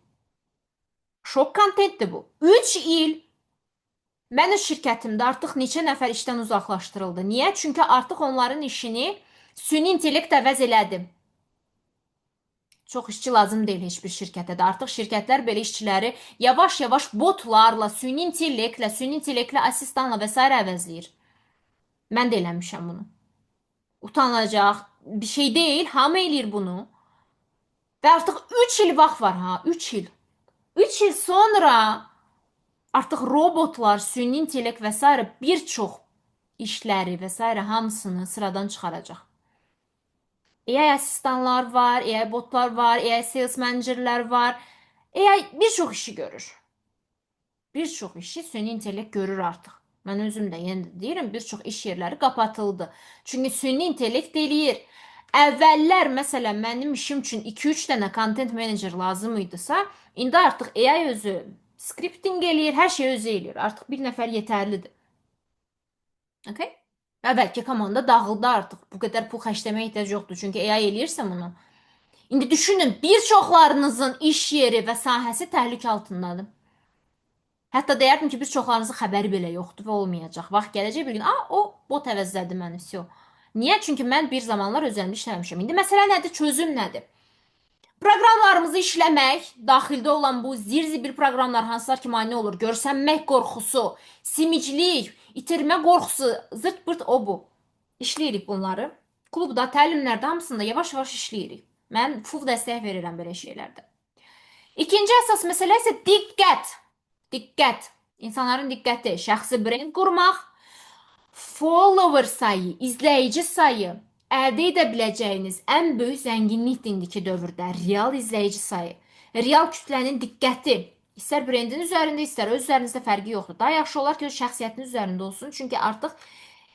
Şok kontentdir bu. 3 il. Mənim şirkətimdə artıq neçə nəfər işdən uzaqlaşdırıldı. Niyə? Çünki artıq onların işini süni intellekt əvəz elədi. Çox işçi lazım deyil heç bir şirkətə də. Artıq şirkətlər belə işçiləri yavaş-yavaş botlarla, süni intellektlə, asistanla və s. əvəzləyir. Mən də eləmişəm bunu. Utanacaq bir şey deyil, hamı eləyir bunu. Və artıq 3 il vaxt var ha, 3 il. 3 il sonra artıq robotlar, süni intellekt və s. bir çox işləri və s. hamısını sıradan çıxaracaq. AI asistanlar var, AI botlar var, AI sales managerlər var. AI bir çox işi görür. Bir çox işi süni intellekt görür artıq. Mən özüm də yenə deyirəm, bir çox iş yerləri qapatıldı. Çünki süni intellekt eləyir. Əvvəllər məsələn mənim işim üçün 2-3 dənə content manager lazım idisə, indi artıq AI özü scripting eləyir, hər şey özü eləyir. Artıq bir nəfər yetərlidir. Okay? Və bəlkə komanda dağıldı artıq. Bu qədər pul xərcləməyə ehtiyac yoxdur. Çünki AI eləyirsə bunu. İndi düşünün, bir çoxlarınızın iş yeri və sahəsi təhlükə altındadır. Hətta deyərdim ki, bir çoxlarınızın xəbəri belə yoxdur və olmayacaq. Vaxt gələcək bir gün, o bot əvəzlədi məni, всё. Niyə? Çünki mən bir zamanlar özərimdə işləmişəm. İndi məsələ nədir? Çözüm nədir? Proqramlarımızı işləmək, daxildə olan bu zirzibil proqramlar hansılar ki, mane olur, görsənmək qorxusu, simiclik, itirmə qorxusu, zırt pırt o bu. İşləyirik bunları. Klubda, təlimlərdə hamısında yavaş-yavaş işləyirik. Mən full dəstək verirəm belə şeylərdə. İkinci əsas məsələ isə diqqət. Diqqət. İnsanların diqqəti, şəxsi brend qurmaq, follower sayı, izləyici sayı əldə edə biləcəyiniz ən böyük zənginlikdir indiki dövrdə. Real izləyici sayı, real kütlənin diqqəti. İstər brendin üzərində, istər öz üzərinizdə fərqi yoxdur. Daha yaxşı olar ki, öz şəxsiyyətiniz üzərində olsun. Çünki artıq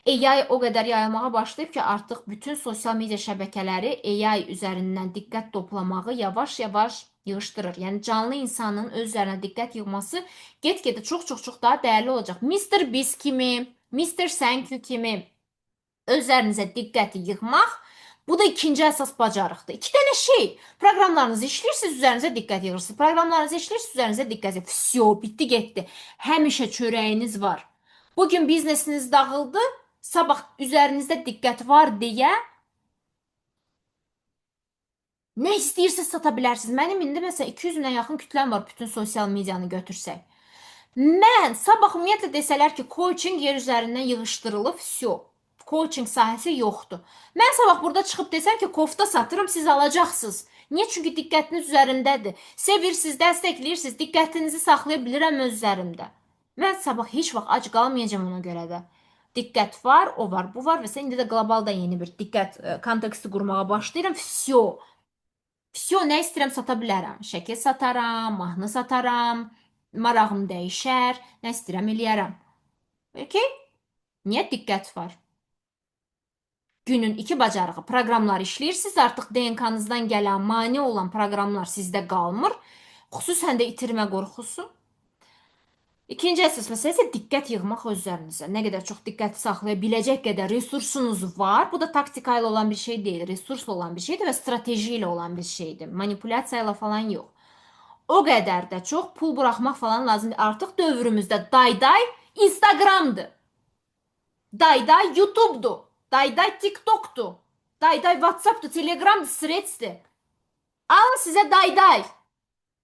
AI o qədər yayılmağa başlayıb ki, artıq bütün sosial media şəbəkələri AI üzərindən diqqət toplamağı yavaş-yavaş yığışdırır. Yəni canlı insanın öz üzərinə diqqət yığması get-gedə çox-çox-çox daha dəyərli olacaq. Mr. Beast kimi, Mr. Thank you kimi öz üzərinizə diqqəti yığmaq bu da ikinci əsas bacarıqdır. 2 dənə şey. Proqramlarınızı işləyirsiniz, üzərinizə diqqət yığırsınız. Proqramlarınızı işləyirsiniz, üzərinizə diqqət yığırsınız. Всё, bitdi, getdi. Həmişə çörəyiniz var. Bugün biznesiniz dağıldı, sabah üzərinizdə diqqət var deyə nə istəyirsiniz sata bilərsiniz. Mənim indi məsələn 200 minə yaxın kütləm var bütün sosial medianı götürsək. Mən sabah ümumiyyətlə desələr ki, coaching yer üzərindən yığışdırılıb, всё. Coaching sahəsi yoxdur. Mən sabah burada çıxıb desəm ki, kofta satırım, siz alacaqsınız. Niyə? Çünki diqqətiniz üzərindədir. Sevirsiniz, dəstəkləyirsiniz, diqqətinizi saxlaya bilirəm öz üzərimdə. Mən sabah heç vaxt ac qalmayacağam ona görə də. Diqqət var, o var, bu var və sən indi də qlobalda yeni bir diqqət konteksti qurmağa başlayıram. Всё. Всё, nə istəyirəm sata bilərəm. Şəkil sataram, mahnı sataram, Marağım dəyişər, nə istəyirəm eləyərəm. Okay? Niyə diqqət var? Günün iki bacarığı proqramlar işləyirsiniz, artıq DNK-nızdan gələn mane olan proqramlar sizdə qalmır. Xüsusən də itirmə qorxusu. İkinci əsas məsələ isə diqqət yığmaq öz üzərinizə. Nə qədər çox diqqəti saxlaya biləcək qədər resursunuz var. Bu da taktika ilə olan bir şey deyil, resursla olan bir şeydir və strateji ilə olan bir şeydir. Manipulyasiya ilə falan yox. O qədər də çox pul buraxmaq falan lazımdır. Artıq dövrümüzdə dayday Instagramdır. Dayday YouTube'dur. Dayday TikTok'dur. Dayday WhatsApp'dır, Telegram'dır, Threads'dir. Alın sizə dayday.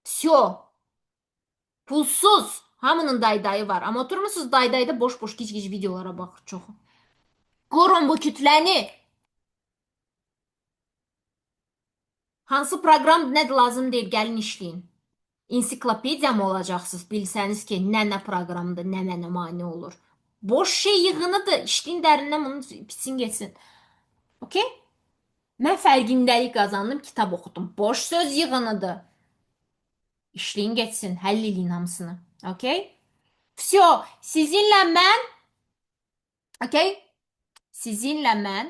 Всё. Pulsuz. Hamının daydayı var. Amma oturmusunuz daydayda boş-boş gic-gic videolara baxır çox. Qorun bu kütləni. Hansı proqram nə lazım deyil, gəlin işləyin. Ensiklopediya mı olacaqsınız? Bilsəniz ki, nə proqramdır, nə mane olur. Boş şey yığınıdır. İşləyin dərindən bunu bitsin getsin. Okay? Mən fərqindəlik qazandım, kitab oxudum. Boş söz yığınıdır. İşləyin getsin, həll eləyin hamısını. Okay? Всё, sizinlə mən, okay? Sizinlə mən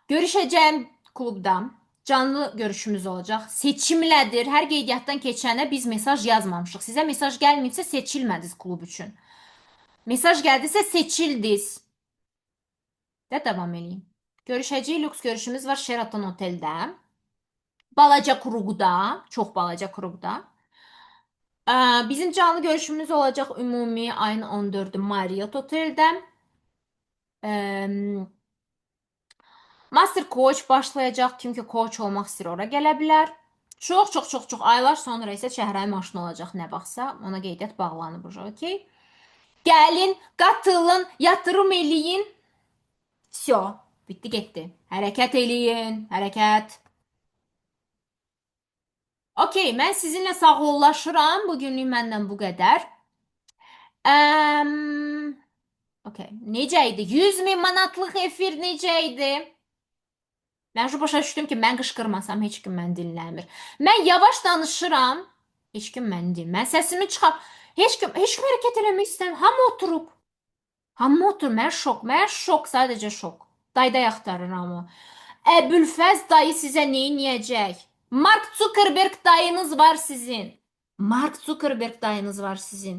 görüşəcəyim klubda canlı görüşümüz olacaq. Seçimlədir. Hər qeydiyyatdan keçənə biz mesaj yazmamışıq. Sizə mesaj gəlməyibsə seçilmədiniz klub üçün. Mesaj gəldisə seçildiniz. Və davam edeyim. Görüşəcəyik, lüks görüşümüz var Sheraton oteldə. Balaca kruqda, çox balaca kruqda. Bizim canlı görüşümüz olacaq ümumi ayın 14-ü Marriott oteldə. Master coach başlayacaq. Kim ki coach olmaq istəyir, ora gələ bilər. Çox aylar sonra isə çəhrayı maşın olacaq nə vaxtsa. Ona qeydiyyat bağlanıb уже, okey? Gəlin, qatılın, yatırım eləyin. Всё, bitdi getdi. Hərəkət eləyin, hərəkət. Okey, mən sizinlə sağollaşıram. Bugünlük məndən bu qədər. Okey, necə idi? 100 min manatlıq efir necə idi? Mən şu başa düşdüm ki, mən qışqırmasam heç kim məni dinləmir. Mən yavaş danışıram, heç kim məni dinləmir. Mən səsimi çıxar, heç kim hərəkət eləmək istəmir. Hamı oturub. Hamı oturub. Mən şok, sadəcə şok. Dayday axtarır hamı. Əbülfəz dayı sizə nə edəcək? Mark Zuckerberg dayınız var sizin. Mark Zuckerberg dayınız var sizin.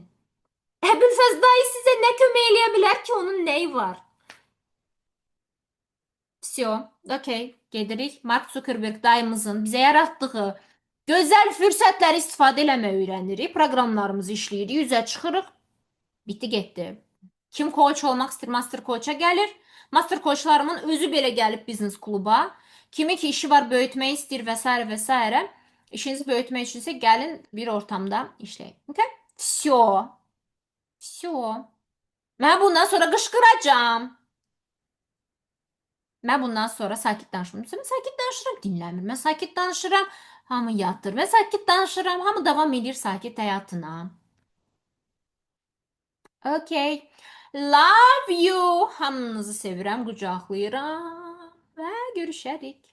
Əbülfəz dayı sizə nə kömək eləyə bilər ki, onun nəyi var? Всё, okey, gedirik. Mark Zuckerberg dayımızın bizə yaratdığı gözəl fürsətləri istifadə eləməyi öyrənirik. Proqramlarımızı işləyirik, üzə çıxırıq. Bitdi getdi. Kim coach olmaq istəyir, master coach'a gəlir. Master coachlarımın özü belə gəlib biznes kluba. Kimi ki işi var, böyütmək istəyir və s. və s. İşinizi böyütmək üçünsə gəlin bir ortamda işləyin. Okay? Всё. Всё. Mən bundan sonra qışqıracağam. Mən bundan sonra sakit danışmıram. Mən sakit danışıram, dinləmir. Mən sakit danışıram, hamı yatır. Mən sakit danışıram, hamı davam edir sakit həyatına. Okay. Love you. Hamınızı sevirəm, qucaqlayıram və görüşərik.